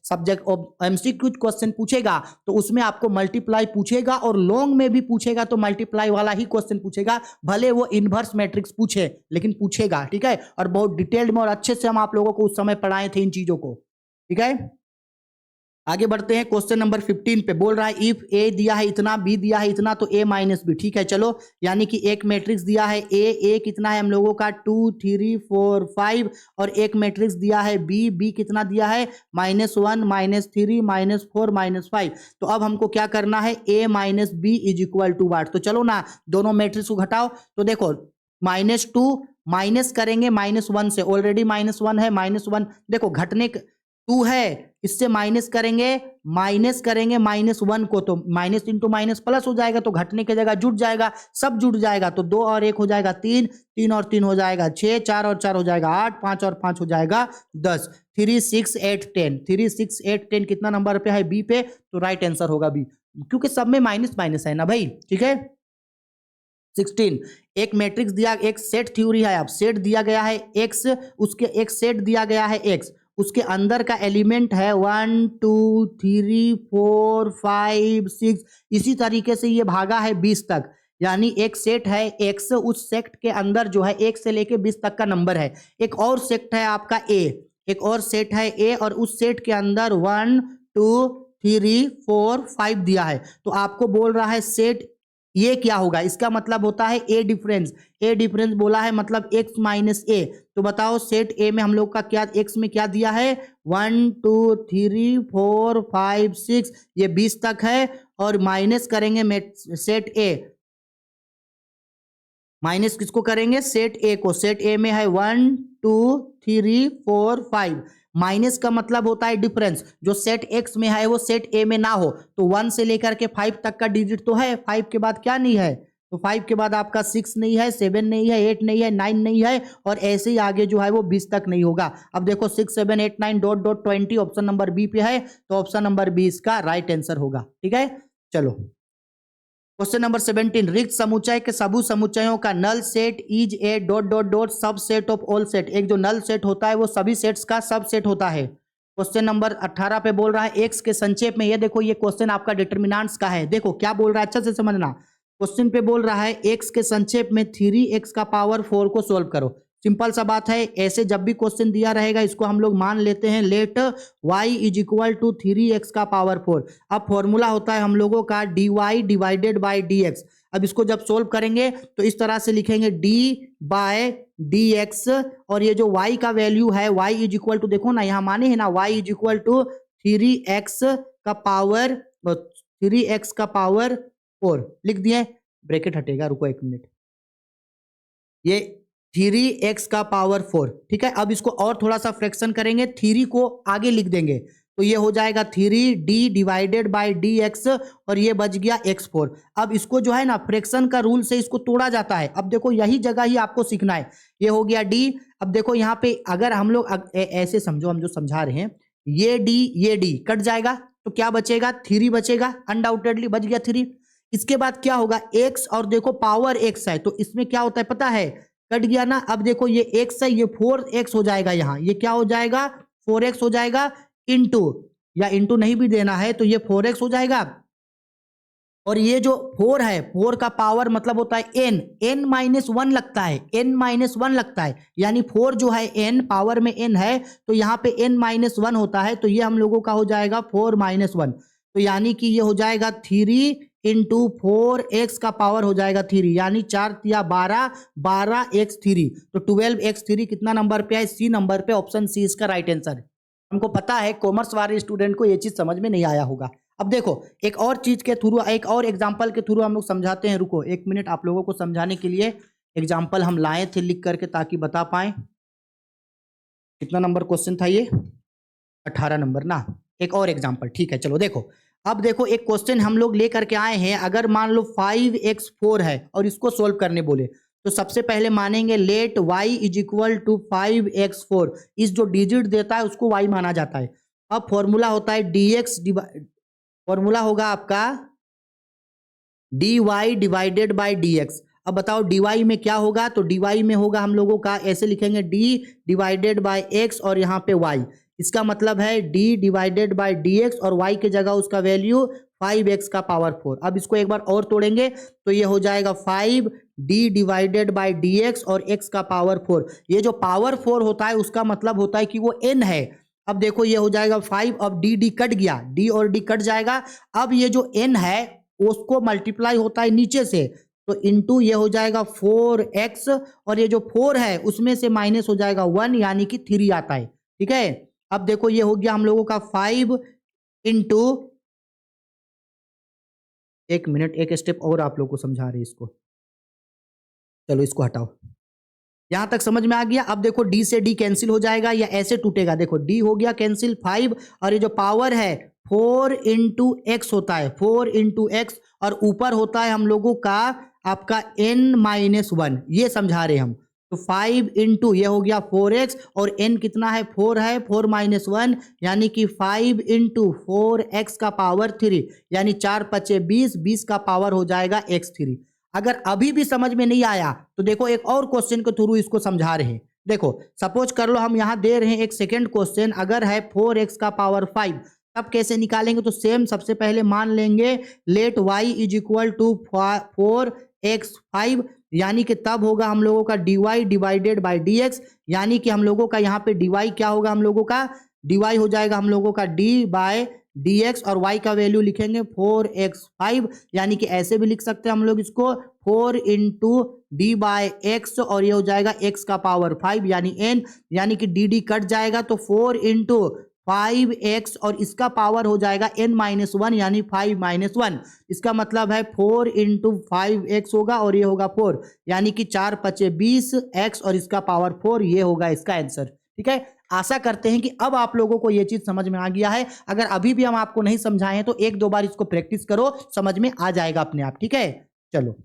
सब्जेक्ट एमसीक्यू क्वेश्चन पूछेगा तो उसमें आपको मल्टीप्लाई पूछेगा, और लॉन्ग में भी पूछेगा तो मल्टीप्लाई वाला ही क्वेश्चन पूछेगा, भले वो इनवर्स मैट्रिक्स पूछे लेकिन पूछेगा। ठीक है, और बहुत डिटेल्ड में और अच्छे से हम आप लोगों को उस समय पढ़ाए थे इन चीजों को। ठीक है, आगे बढ़ते हैं। क्वेश्चन नंबर 15 पे बोल रहा है इफ ए दिया है इतना, बी दिया है इतना, तो a - b। ठीक है, चलो यानी कि एक मैट्रिक्स दिया है a कितना है हम लोगों का 2 3 4 5, और एक मैट्रिक्स दिया है b कितना दिया है -1 -3 -4 -5। तो अब हमको क्या करना है, a - b = वाट। तो चलो ना दोनों मैट्रिक्स को घटाओ, तो देखो -2 माइनस करेंगे -1 से, ऑलरेडी -1 है, -1 देखो घटने 2 है, इससे माइनस करेंगे -1 को, तो माइनस इंटू माइनस प्लस हो जाएगा, तो घटने की जगह जुट जाएगा, सब जुट जाएगा, तो 2 और 1 हो जाएगा 3, 3 और 3 हो जाएगा 6, 4 और 4 हो जाएगा 8, 5 और 5 हो जाएगा 10, 3 6 8 10, 3 6 8 10 कितना नंबर पे है? बी पे, तो राइट आंसर होगा बी, क्योंकि सब में माइनस माइनस है ना भाई, ठीक है। 16, एक मैट्रिक्स दिया, एक सेट थ्योरी है, अब सेट दिया गया है एक्स, उसके एक सेट दिया गया है एक्स, उसके अंदर का एलिमेंट है 1 2 3 4 5 6, इसी तरीके से ये भागा है 20 तक, यानी एक सेट है एक्स, उस सेट के अंदर जो है 1 से लेके 20 तक का नंबर है। एक और सेट है आपका ए, एक और सेट है ए, और उस सेट के अंदर 1 2 3 4 5 दिया है, तो आपको बोल रहा है सेट ये क्या होगा? इसका मतलब होता है ए डिफरेंस, ए डिफरेंस बोला है मतलब x माइनस ए, तो बताओ सेट ए में हम लोग का क्या, x में क्या दिया है? 1 2 3 4 5 6, ये 20 तक है, और माइनस करेंगे सेट ए, माइनस किसको करेंगे? सेट ए को, सेट ए में है 1 2 3 4 5, माइनस का मतलब होता है डिफरेंस, जो सेट एक्स में है वो सेट ए में ना हो, तो 1 से लेकर के 5 तक का डिजिट तो है, 5 के बाद क्या नहीं है? तो 5 के बाद आपका 6 नहीं है, 7 नहीं है, 8 नहीं है, 9 नहीं है, और ऐसे ही आगे जो है वो 20 तक नहीं होगा। अब देखो 6 7 8 9 dot dot 20 option number B पे है, तो ऑप्शन नंबर बी इसका राइट आंसर होगा, ठीक है। चलो क्वेश्चन नंबर 17, रिक्त समुच्चय के सभी समुच्चयों का null set is A dot dot dot subset of all set, एक जो नल सेट होता है वो सभी सेट्स का सब सेट होता है। क्वेश्चन नंबर 18 पे बोल रहा है एक्स के संक्षेप में, ये देखो ये क्वेश्चन आपका डिटर्मिनेंट्स का है, देखो क्या बोल रहा है अच्छे से समझना। क्वेश्चन पे बोल रहा है एक्स के संक्षेप में 3x का पावर 4 को सोल्व करो। सिंपल सा बात है, ऐसे जब भी क्वेश्चन दिया रहेगा इसको हम लोग मान लेते हैं let y is equal to 3x का पावर 4। अब फॉर्मूला होता है हम लोगों का dy डिवाइडेड बाय dx। अब इसको जब सोल्व करेंगे तो इस तरह से लिखेंगे d बाय dx, और ये जो y का वैल्यू है y इज इक्वल टू, देखो ना यहाँ माने है ना, y is equal to 3x का पावर 4 लिख दिए, ब्रैकेट हटेगा, रुको 1 मिनट, ये 3x का पावर 4, ठीक है। अब इसको और थोड़ा सा फ्रैक्शन करेंगे, 3 को आगे लिख देंगे, तो ये हो जाएगा 3d डिवाइडेड बाय dx, और ये बच गया x4। अब इसको जो है ना फ्रैक्शन का रूल से इसको तोड़ा जाता है। अब देखो यही जगह ही आपको सीखना है, ये हो गया d। अब देखो यहाँ पे अगर हम लोग ऐसे समझो, हम जो समझा रहे हैं, ये d कट जाएगा, तो क्या बचेगा? 3 बचेगा, अनडाउटेडली बच गया 3। इसके बाद क्या होगा? x, और देखो पावर x है, तो इसमें क्या होता है पता है? कट गया ना। अब देखो ये x है, ये 4x हो जाएगा, यहाँ ये क्या हो जाएगा? 4x हो जाएगा, इंटू, या इंटू नहीं भी देना है तो ये 4x हो जाएगा, और ये जो 4 है, 4 का पावर मतलब होता है n माइनस 1 लगता है, n माइनस 1 लगता है, यानी 4 जो है n पावर में n है, तो यहाँ पे n माइनस 1 होता है, तो ये हम लोगों का हो जाएगा 4 माइनस 1, तो यानी कि ये हो जाएगा 3 इंटू 4x का पावर हो जाएगा 3, यानी 4 या 12, 12x3, तो 12x3 कितना नंबर पे है? सी नंबर पे, ऑप्शन सी इसका राइट आंसर है। हमको पता है कॉमर्स वाले स्टूडेंट को ये चीज समझ में नहीं आया होगा। अब देखो एक और चीज के थ्रू, एक और एग्जांपल के थ्रू हम लोग समझाते हैं, रुको 1 मिनट, आप लोगों को समझाने के लिए एग्जांपल हम लाए थे लिख करके ताकि बता पाए। कितना नंबर क्वेश्चन था ये? 18 नंबर ना। एक और एग्जांपल, ठीक है चलो देखो। अब देखो एक क्वेश्चन हम लोग लेकर के आए हैं, अगर मान लो 5x4 है और इसको सोल्व करने बोले, तो सबसे पहले मानेंगे let y is equal to 5x4, इस जो डिजिट देता है उसको y माना जाता है। अब फॉर्मूला होता है dx, फॉर्मूला होगा आपका dy डिवाइडेड बाय dx। अब बताओ dy में क्या होगा? तो dy में होगा हम लोगों का, ऐसे लिखेंगे d डिवाइडेड बाय x और यहाँ पे y, इसका मतलब है d डिवाइडेड बाय dx, और y के जगह उसका वैल्यू 5x का पावर 4। अब इसको एक बार और तोड़ेंगे तो ये हो जाएगा 5d डिवाइडेड बाय dx और x का पावर 4। ये जो पावर 4 होता है उसका मतलब होता है कि वो n है। अब देखो ये हो जाएगा 5, अब d कट गया, d और d कट जाएगा। अब ये जो n है उसको मल्टीप्लाई होता है नीचे से, तो इंटू ये हो जाएगा 4x, और ये जो 4 है उसमें से माइनस हो जाएगा 1, यानी कि 3 आता है, ठीक है। अब देखो ये हो गया हम लोगों का 5 इंटू, 1 मिनट, एक स्टेप और आप लोग को समझा रहे हैं इसको, चलो इसको हटाओ। यहां तक समझ में आ गया। अब देखो डी से डी कैंसिल हो जाएगा या ऐसे टूटेगा, देखो डी हो गया कैंसिल 5 और ये जो पावर है 4 इंटू एक्स होता है, 4 इंटू एक्स और ऊपर होता है हम लोगों का आपका n-1, ये समझा रहे हम। तो 5 इंटू ये हो गया 4x और n कितना है 4 है, 4 माइनस 1 यानी कि 5 इंटू 4x का पावर 3 यानी 4 पचे 20, 20 का पावर हो जाएगा x3। अगर अभी भी समझ में नहीं आया तो देखो एक और क्वेश्चन के थ्रू इसको समझा रहे हैं। देखो सपोज कर लो हम यहां दे रहे हैं एक सेकेंड क्वेश्चन, अगर है 4x का पावर 5 तब कैसे निकालेंगे, तो सेम सबसे पहले मान लेंगे let y is equal to 4x5 यानी कि तब होगा हम लोगों का dy डिवाइडेड बाय dx, यानी कि हम लोगों का यहाँ पे dy क्या होगा, हम लोगों का dy हो जाएगा हम लोगों का d बाय dx और y का वैल्यू लिखेंगे 4x5 यानी कि ऐसे भी लिख सकते हैं हम लोग इसको 4 इंटू डी बाय एक्स और ये हो जाएगा x का पावर 5 यानी n, यानी कि डी कट जाएगा तो 4 इंटू 5x और इसका पावर हो जाएगा n-1 यानी 5-1, इसका मतलब है 4 इंटू 5x होगा और ये होगा 4 यानी कि 4 पचे 20 x और इसका पावर 4, ये होगा इसका आंसर। ठीक है, आशा करते हैं कि अब आप लोगों को ये चीज समझ में आ गया है। अगर अभी भी हम आपको नहीं समझाए हैं तो एक दो बार इसको प्रैक्टिस करो, समझ में आ जाएगा अपने आप। ठीक है, चलो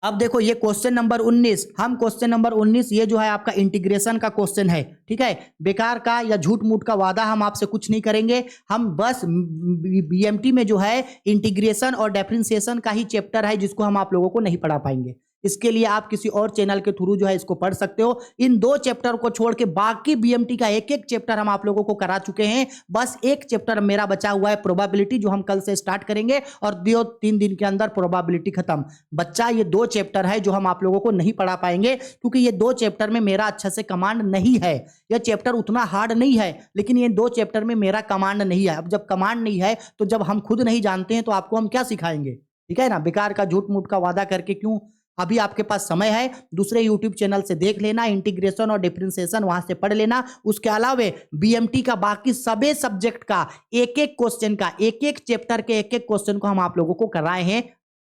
अब देखो ये क्वेश्चन नंबर 19, हम क्वेश्चन नंबर 19 ये जो है आपका इंटीग्रेशन का क्वेश्चन है। ठीक है, बेकार का या झूठ मूठ का वादा हम आपसे कुछ नहीं करेंगे, हम बस बीएमटी में जो है इंटीग्रेशन और डिफरेंशिएशन का ही चैप्टर है जिसको हम आप लोगों को नहीं पढ़ा पाएंगे। इसके लिए आप किसी और चैनल के थ्रू जो है इसको पढ़ सकते हो। इन दो चैप्टर को छोड़ के बाकी बीएमटी का एक एक चैप्टर हम आप लोगों को करा चुके हैं, बस एक चैप्टर मेरा बचा हुआ है प्रोबेबिलिटी, जो हम कल से स्टार्ट करेंगे और 2-3 दिन के अंदर प्रोबेबिलिटी खत्म। बच्चा ये दो चैप्टर है जो हम आप लोगों को नहीं पढ़ा पाएंगे क्योंकि ये दो चैप्टर में मेरा अच्छा से कमांड नहीं है। यह चैप्टर उतना हार्ड नहीं है लेकिन ये दो चैप्टर में मेरा कमांड नहीं है। अब जब कमांड नहीं है तो जब हम खुद नहीं जानते हैं तो आपको हम क्या सिखाएंगे। ठीक है ना, बेकार का झूठ मूठ का वादा करके क्यों। अभी आपके पास समय है, दूसरे YouTube चैनल से देख लेना, इंटीग्रेशन और डिफरेंशिएशन वहां से पढ़ लेना। उसके अलावे बीएमटी का बाकी सभी सब्जेक्ट का एक एक क्वेश्चन का, एक एक चैप्टर के एक एक क्वेश्चन को हम आप लोगों को कराए हैं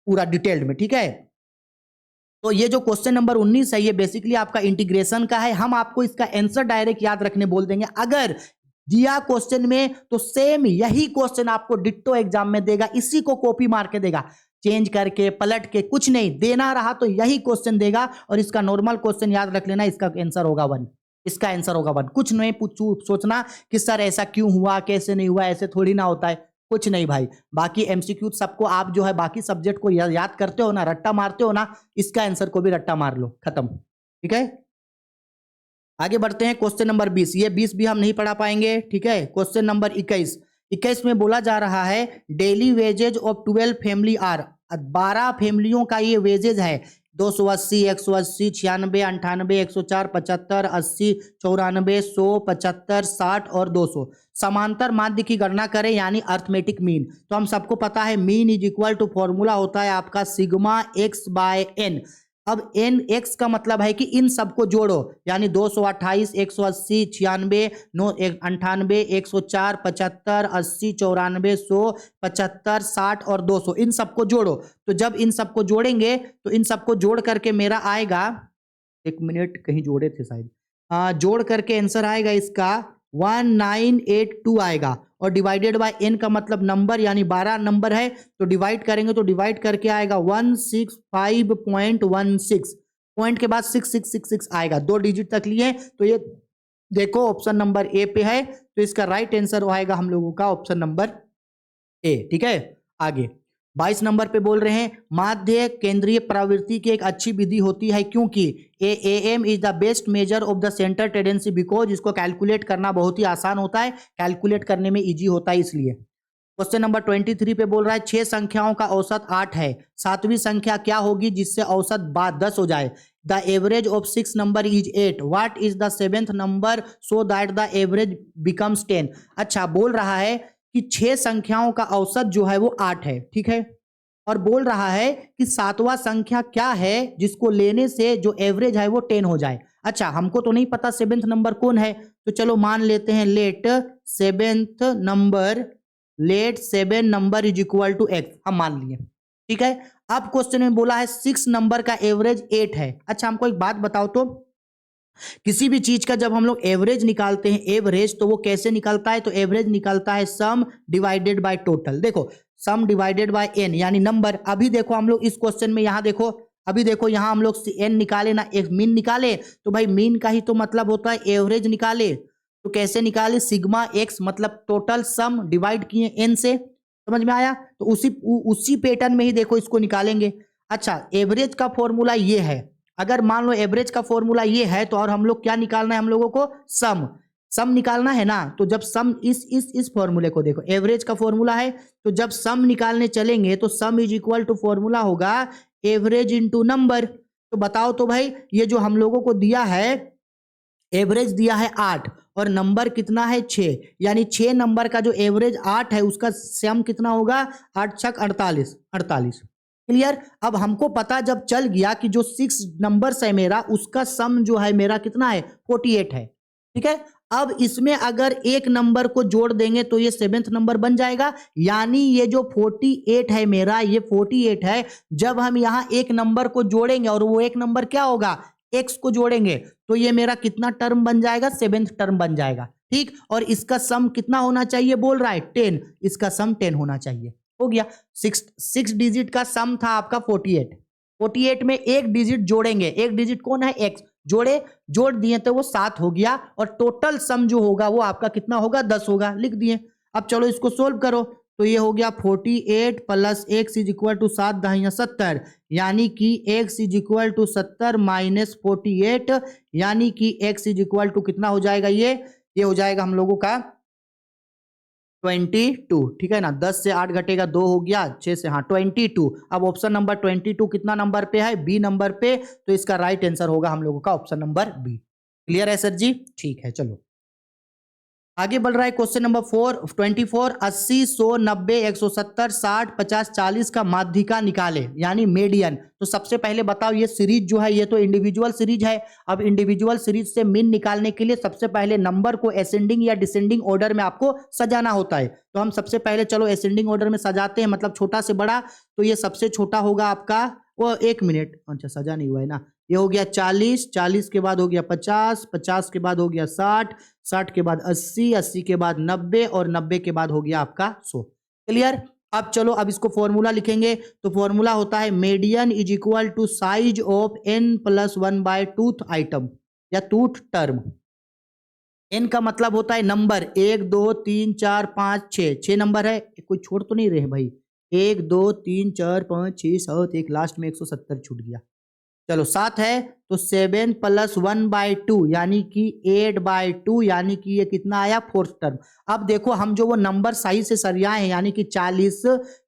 पूरा डिटेल्ड में। ठीक है, तो ये जो क्वेश्चन नंबर 19 है ये बेसिकली आपका इंटीग्रेशन का है। हम आपको इसका आंसर डायरेक्ट याद रखने बोल देंगे। अगर दिया क्वेश्चन में तो सेम यही क्वेश्चन आपको डिट्टो एग्जाम में देगा, इसी को कॉपी मार के देगा, चेंज करके पलट के कुछ नहीं देना रहा तो यही क्वेश्चन देगा। और इसका नॉर्मल क्वेश्चन याद रख लेना, इसका आंसर होगा 1, इसका आंसर होगा 1। कुछ नहीं सोचना कि सर ऐसा क्यों हुआ, कैसे नहीं हुआ, ऐसे थोड़ी ना होता है, कुछ नहीं भाई। बाकी एमसीक्यू सबको आप जो है बाकी सब्जेक्ट को याद करते हो ना, रट्टा मारते हो ना, इसका आंसर को भी रट्टा मार लो, खत्म। ठीक है, आगे बढ़ते हैं क्वेश्चन नंबर 20, ये 20 भी हम नहीं पढ़ा पाएंगे। ठीक है, क्वेश्चन नंबर 21 में बोला जा रहा है daily wages of 12 family are, 12 फैमिलियों का ये वेजेज है 280, 180, 96, 98, 104, 75, 80, 94, 100, 75, 60 और 200। समांतर माध्य की गणना करें यानी अर्थमेटिक मीन। तो हम सबको पता है mean is equal to formula होता है आपका सिग्मा एक्स बाय एन। अब एन एक्स का मतलब है कि इन सबको जोड़ो यानी 228, 180, 96, 98, 104, 75, 80, 94, 100, 75, 60 और 200, इन सबको जोड़ो। तो जब इन सबको जोड़ेंगे तो इन सबको जोड़ करके मेरा आएगा, एक मिनट कहीं जोड़े थे शायद, जोड़ करके आंसर आएगा इसका 1982 आएगा। और डिवाइडेड बाय एन का मतलब नंबर यानी 12 नंबर है, तो डिवाइड करेंगे तो डिवाइड करके आएगा 165.16, पॉइंट के बाद 6666 आएगा, 2 डिजिट तक लिए। तो ये देखो ऑप्शन नंबर ए पे है, तो इसका राइट आंसर आएगा हम लोगों का ऑप्शन नंबर ए। ठीक है, आगे 22 नंबर पे बोल रहे हैं माध्य केंद्रीय प्रवृत्ति की एक अच्छी विधि होती है क्योंकि am is the best measure of the centre tendency, because इसको कैलकुलेट करना बहुत ही आसान होता है, कैलकुलेट करने में इजी होता है इसलिए। क्वेश्चन नंबर 23 पे बोल रहा है 6 संख्याओं का औसत 8 है, 7वीं संख्या क्या होगी जिससे औसत 10 हो जाए। The average of 6 number is 8, what is the 7th number so that the average becomes 10। अच्छा, बोल रहा है कि 6 संख्याओं का औसत जो है वो 8 है। ठीक है, और बोल रहा है कि 7वां संख्या क्या है जिसको लेने से जो एवरेज है वो 10 हो जाए। अच्छा, हमको तो नहीं पता 7th नंबर कौन है, तो चलो मान लेते हैं let 7 number is equal to x, हम मान लिए। ठीक है। अब क्वेश्चन में बोला है 6 नंबर का एवरेज 8 है। अच्छा हमको एक बात बताओ तो, किसी भी चीज का जब हम लोग एवरेज निकालते हैं, एवरेज तो वो कैसे निकलता है? तो एवरेज निकलता है सम डिवाइडेड बाय टोटल। देखो सम डिवाइडेड बाय एन यानी नंबर। अभी देखो हम लोग इस क्वेश्चन में यहाँ देखो, अभी देखो यहाँ हम लोग एन निकाले ना, एक मीन निकाले, तो भाई मीन का ही तो मतलब होता है एवरेज निकाले। तो कैसे निकाले? सिग्मा एक्स मतलब टोटल सम डिवाइड किए एन से। समझ में आया? तो उसी पैटर्न में ही देखो इसको निकालेंगे। अच्छा एवरेज का फॉर्मूला ये है, अगर मान लो एवरेज का फॉर्मूला ये है तो और हम लोग क्या निकालना है? हम लोगों को सम, सम निकालना है ना। तो जब सम इस फॉर्मूले को देखो, एवरेज का फॉर्मूला है, तो जब सम निकालने चलेंगे तो sum is equal to formula होगा एवरेज इनटू नंबर। तो बताओ तो भाई ये जो हम लोगों को दिया है, एवरेज दिया है 8 और नंबर कितना है 6, यानी 6 नंबर का जो एवरेज 8 है उसका सम कितना होगा? 8 छक 48, 48। क्लियर? अब हमको पता जब चल गया कि जो 6 नंबर्स है मेरा उसका सम जो है मेरा कितना है? 48 है। ठीक है। अब इसमें अगर एक नंबर को जोड़ देंगे तो ये 7th नंबर बन जाएगा, यानी ये जो 48 है मेरा, ये 48 है। जब हम यहाँ एक नंबर को जोड़ेंगे और वो एक नंबर क्या होगा? एक्स को जोड़ेंगे, तो ये मेरा कितना टर्म बन जाएगा? 7th टर्म बन जाएगा। ठीक। और इसका सम कितना होना चाहिए बोल रहा है? 10। इसका सम 10 होना चाहिए। हो गया। 6 डिजिट का सम था आपका 48। 48 में एक डिजिट जोड़ेंगे, एक डिजिट कौन है? एक्स। जोड़ दिए तो वो 7 हो गया और टोटल सम जो होगा वो आपका कितना होगा? 10 होगा। लिख दिए। अब चलो इसको सोल्व करो, तो ये हो गया 48 plus X is equal to 7 दहाइयां 70, यानी कि X is equal to 70 minus 48, यानी कि एक्स इज इक्वल टू कितना हो जाएगा? ये हो जाएगा हम लोगों का 22। ठीक है ना। 10 से 8 घटेगा 2 हो गया, 6 से हाँ 22। अब ऑप्शन नंबर 22 कितना नंबर पे है? बी नंबर पे। तो इसका राइट आंसर होगा हम लोगों का ऑप्शन नंबर बी। क्लियर है सर जी? ठीक है चलो आगे बढ़ रहा है। क्वेश्चन नंबर 24, 80, 100, 90, 170, 60, 50, 40 का माध्यिका निकाले यानी मीडियन। तो सबसे पहले बताओ ये सीरीज जो है ये तो इंडिविजुअल सीरीज है। अब इंडिविजुअल सीरीज से मीन निकालने के लिए सबसे पहले नंबर को असेंडिंग या डिसेंडिंग ऑर्डर में आपको सजाना होता है। तो हम सबसे पहले चलो असेंडिंग ऑर्डर में सजाते हैं, मतलब छोटा से बड़ा। तो ये सबसे छोटा होगा आपका वो 1 मिनट, अच्छा सजा नहीं हुआ है ना। ये हो गया 40, 40 के बाद हो गया 50, 50 के बाद हो गया 60, 60 के बाद 80, 80 के बाद 90 और 90 के बाद हो गया आपका 100। क्लियर? अब चलो अब इसको फॉर्मूला लिखेंगे। तो फॉर्मूला होता है median is equal to size of n plus 1 by twoth item या टूथ टर्म। n का मतलब होता है नंबर, 1 2 3 4 5 6, 6 नंबर है, कोई छोड़ तो नहीं रहे भाई? 1 2 3 4 5 6 7, एक लास्ट में 170 छूट गया। चलो 7 है तो 7 प्लस 1 बाय 2 यानी कि 8 बाय 2, यानी कि ये कितना आया? 4th term. अब देखो हम जो वो नंबर सही से सरियाए हैं यानी कि 40,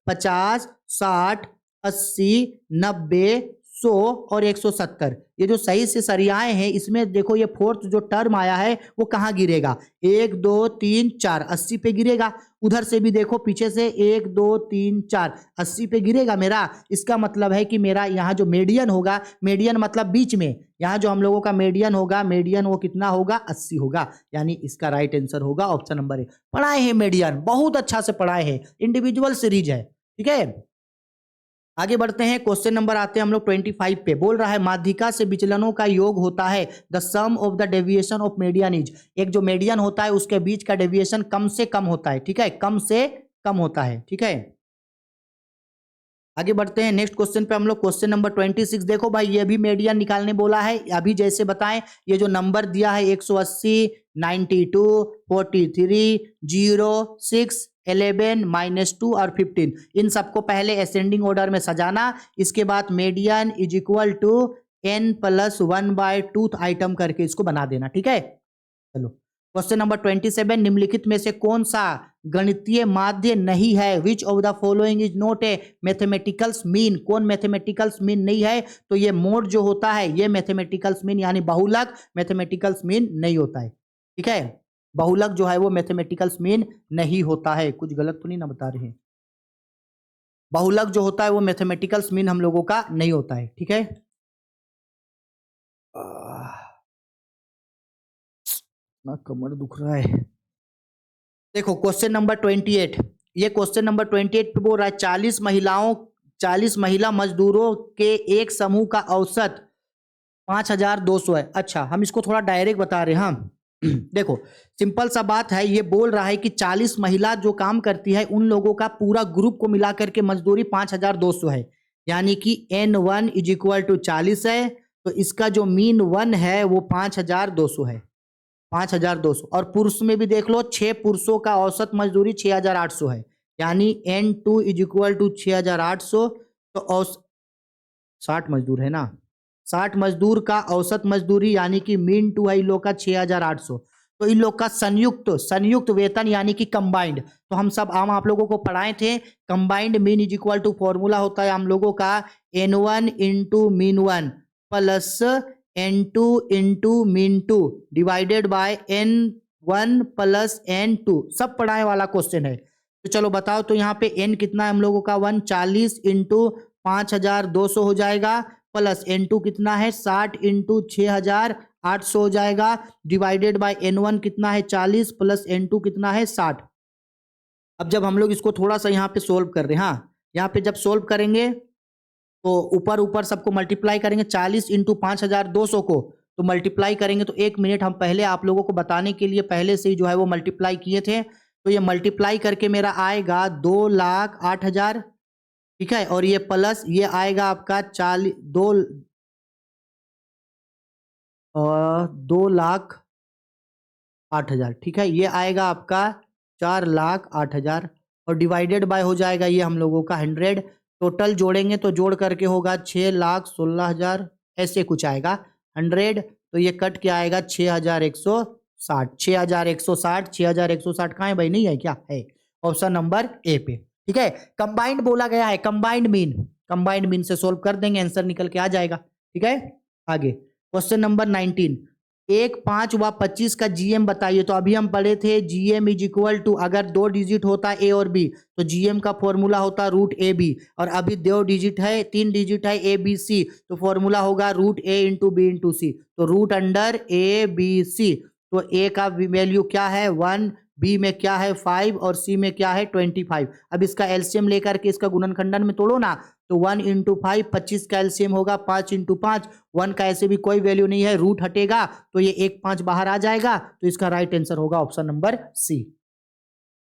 50, 60, 80, 90, 100 और 170, ये जो सही से सरियाए हैं इसमें देखो ये 4th जो टर्म आया है वो कहाँ गिरेगा? 1 2 3 4 80 पे गिरेगा। उधर से भी देखो पीछे से 1 2 3 4 80 पे गिरेगा मेरा। इसका मतलब है कि मेरा यहाँ जो मीडियन होगा, मीडियन मतलब बीच में, यहाँ जो हम लोगों का मीडियन होगा, मीडियन वो कितना होगा? 80 होगा, यानी इसका राइट आंसर होगा ऑप्शन नंबर ए। पढ़ाए हैं मीडियन, बहुत अच्छा से पढ़ाए हैं, इंडिविजुअल सीरीज है। ठीक है आगे बढ़ते हैं। क्वेश्चन नंबर आते हैं हम लोग 25 पे। बोल रहा है माध्यिका से विचलनों का योग होता है the sum of the deviation of median is. एक जो मीडियन होता है उसके बीच का डेविएशन कम से कम होता है। ठीक है, कम से कम होता है। ठीक है आगे बढ़ते हैं नेक्स्ट क्वेश्चन पे हम लोग। क्वेश्चन नंबर 26 देखो भाई, ये भी मीडियन निकालने बोला है। अभी जैसे बताएं ये जो नंबर दिया है 180, 92, 43, 0, 6, 11, -2 और 15, इन सबको पहले असेंडिंग ऑर्डर में सजाना। इसके बाद median is equal to n plus 1 by twoth item करके इसको बना देना। ठीक है चलो क्वेश्चन नंबर 27, निम्नलिखित में से कौन सा गणितीय माध्य नहीं है? Which of the following is not a mathematicals mean. कौन मैथमेटिकल्स मीन नहीं है? तो ये मोड जो होता है ये मैथमेटिकल्स मीन यानी बहुलक मैथमेटिकल्स मीन नहीं होता है। ठीक है बहुलक जो है वो मैथमेटिकल्स मीन नहीं होता है। कुछ गलत तो नहीं ना बता रहे हैं? बहुलक जो होता है वो मैथमेटिकल्स मीन हम लोगों का नहीं होता है। ठीक है ना कमर दुख रहा है। देखो क्वेश्चन नंबर 28, ये क्वेश्चन नंबर 28 पे बोल रहा है 40 महिलाओं 40 महिला मजदूरों के एक समूह का औसत 5200 है। अच्छा, हम इसको थोड़ा डायरेक्ट बता रहे हैं। हाँ देखो, सिंपल सा बात है, ये बोल रहा है कि 40 महिला जो काम करती है उन लोगों का पूरा ग्रुप को मिला करके मजदूरी 5200 है, यानी कि N1 इज इक्वल टू 40 है, तो इसका जो मीन 1 है वो 5200 है, 5200। और पुरुष में भी देख लो, 6 पुरुषों का औसत मजदूरी 6800 है, यानी N2 इज इक्वल टू 6800। तो 60 मजदूर है ना, 60 मजदूर का औसत मजदूरी यानी कि मीन टू है इन लोग का 6800। तो इन लोग का संयुक्त वेतन यानी कि कंबाइंड, तो हम सब आप लोगों को पढ़ाए थे, combined mean is equal to formula होता है हम लोगों का N1 into mean 1 plus N2 into mean 2 divided by N1 plus N2। सब पढ़ाए वाला क्वेश्चन है। तो चलो बताओ, तो यहाँ पे N कितना है हम लोगों का 140 इंटू 5200 हो जाएगा, प्लस N2 कितना है 60 इंटू 6800 हो जाएगा, डिवाइडेड बाय N1 कितना है 40 प्लस N2 कितना है 60। अब जब हम लोग इसको थोड़ा सा यहाँ पे सोल्व कर रहे हैं, हाँ यहाँ पे जब सोल्व करेंगे तो ऊपर ऊपर सबको मल्टीप्लाई करेंगे, 40 इंटू 5200 को तो मल्टीप्लाई करेंगे, तो 1 मिनट हम पहले आप लोगों को बताने के लिए पहले से ही जो है वो मल्टीप्लाई किए थे। तो ये मल्टीप्लाई करके मेरा आएगा 2,08,000, ठीक है, और ये प्लस ये आएगा आपका 2,08,000, ठीक है, ये आएगा आपका 4,08,000 और डिवाइडेड बाय हो जाएगा ये हम लोगों का 100। टोटल जोड़ेंगे तो जोड़ करके होगा 6,16,000, ऐसे कुछ आएगा 100। तो ये कट के आएगा 6,160, 6,160, 6,160 कहाँ है भाई, नहीं है क्या, है ऑप्शन नंबर ए पे, ठीक है। कंबाइंड बोला गया है, कंबाइंड मीन से सोल्व कर देंगे, आंसर निकल के आ जाएगा, ठीक है। आगे क्वेश्चन नंबर 19, 1, 5 व 25 का जीएम बताइए। तो अभी हम पढ़े थे जीएम इज इक्वल टू, अगर 2 डिजिट होता ए और बी तो जीएम का फॉर्मूला होता रूट ए बी, और अभी 2 डिजिट है, 3 डिजिट है ए बी सी, तो फॉर्मूला होगा root A into B into C, तो root under A B C. तो ए का वैल्यू क्या है 1, बी में क्या है 5 और सी में क्या है 25। अब इसका एलसीएम लेकर के इसका गुणनखंडन में तोड़ो ना, तो 1 इंटू 5, 25 का एलसीएम होगा 5 इंटू 5, 1 का ऐसे भी कोई वैल्यू नहीं है, रूट हटेगा तो ये 1 5 बाहर आ जाएगा, तो इसका राइट आंसर होगा ऑप्शन नंबर सी,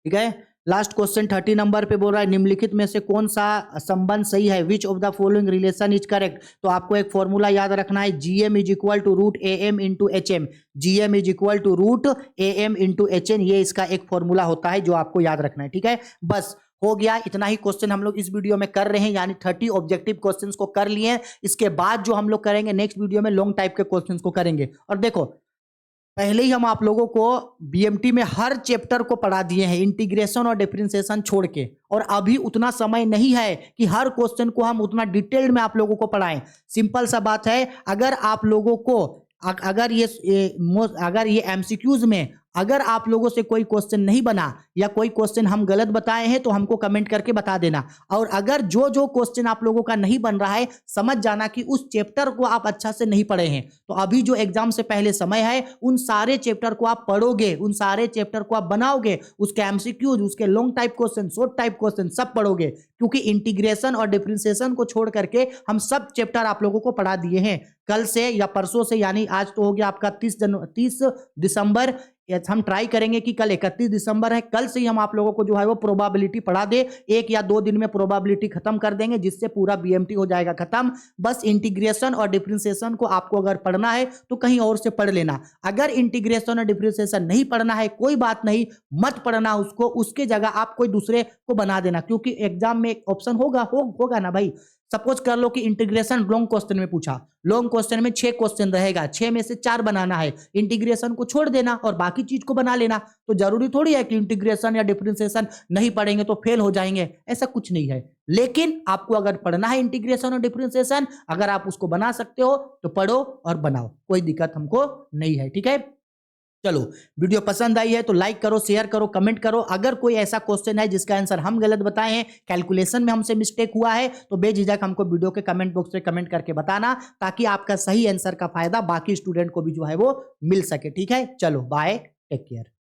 ठीक है। लास्ट क्वेश्चन 30 नंबर पे बोल रहा है निम्नलिखित में से कौन सा संबंध सही है, which of the following relation is correct. तो आपको एक फॉर्मूला याद रखना है, GM is equal to root A M into H M, GM is equal to root A M into H N, ये इसका एक फॉर्मूला होता है जो आपको याद रखना है, ठीक है। बस हो गया, इतना ही क्वेश्चन हम लोग इस वीडियो में कर रहे हैं, यानी 30 ऑब्जेक्टिव क्वेश्चंस को कर लिए। इसके बाद जो हम लोग करेंगे नेक्स्ट वीडियो में लॉन्ग टाइप के क्वेश्चंस को करेंगे। और देखो, पहले ही हम आप लोगों को बीएमटी में हर चैप्टर को पढ़ा दिए हैं, इंटीग्रेशन और डिफरेंशिएशन छोड़ के, और अभी उतना समय नहीं है कि हर क्वेश्चन को हम उतना डिटेल्ड में आप लोगों को पढ़ाएं। सिंपल सा बात है, अगर आप लोगों को अगर ये एमसीक्यूज में अगर आप लोगों से कोई क्वेश्चन नहीं बना या कोई क्वेश्चन हम गलत बताए हैं तो हमको कमेंट करके बता देना, और अगर जो क्वेश्चन आप लोगों का नहीं बन रहा है समझ जाना कि उस चैप्टर को आप अच्छा से नहीं पढ़े हैं। तो अभी जो एग्जाम से पहले समय है, उन सारे चैप्टर को आप पढ़ोगे, उन सारे चैप्टर को आप बनाओगे, उसके एमसीक्यूज, उसके long type question, short type question सब पढ़ोगे, क्योंकि इंटीग्रेशन और डिफरेंशिएशन को छोड़ करके हम सब चैप्टर आप लोगों को पढ़ा दिए हैं। कल से या परसों से, यानी आज तो हो गया आपका 30 दिसंबर, हम ट्राई करेंगे कि कल 31 दिसंबर है, कल से ही हम आप लोगों को जो है वो प्रोबेबिलिटी पढ़ा दे, 1 या 2 दिन में प्रोबेबिलिटी खत्म कर देंगे, जिससे पूरा बीएमटी हो जाएगा खत्म। बस इंटीग्रेशन और डिफरेंशिएशन को आपको अगर पढ़ना है तो कहीं और से पढ़ लेना, अगर इंटीग्रेशन और डिफरेंशिएशन नहीं पढ़ना है कोई बात नहीं, मत पढ़ना उसको, उसके जगह आप कोई दूसरे को बना देना, क्योंकि एग्जाम में एक ऑप्शन होगा ना भाई। सपोज कर लो कि इंटीग्रेशन लॉन्ग क्वेश्चन में पूछा, लॉन्ग क्वेश्चन में 6 क्वेश्चन रहेगा, 6 में से 4 बनाना है, इंटीग्रेशन को छोड़ देना और बाकी चीज को बना लेना। तो जरूरी थोड़ी है कि इंटीग्रेशन या डिफरेंशिएशन नहीं पढ़ेंगे तो फेल हो जाएंगे, ऐसा कुछ नहीं है। लेकिन आपको अगर पढ़ना है इंटीग्रेशन और डिफरेंशिएशन, अगर आप उसको बना सकते हो तो पढ़ो और बनाओ, कोई दिक्कत हमको नहीं है, ठीक है। चलो, वीडियो पसंद आई है तो लाइक करो, शेयर करो, कमेंट करो। अगर कोई ऐसा क्वेश्चन है जिसका आंसर हम गलत बताए हैं, कैलकुलेशन में हमसे मिस्टेक हुआ है, तो बेझिझक हमको वीडियो के कमेंट बॉक्स में कमेंट करके बताना, ताकि आपका सही आंसर का फायदा बाकी स्टूडेंट को भी जो है वो मिल सके, ठीक है। चलो बाय, टेक केयर।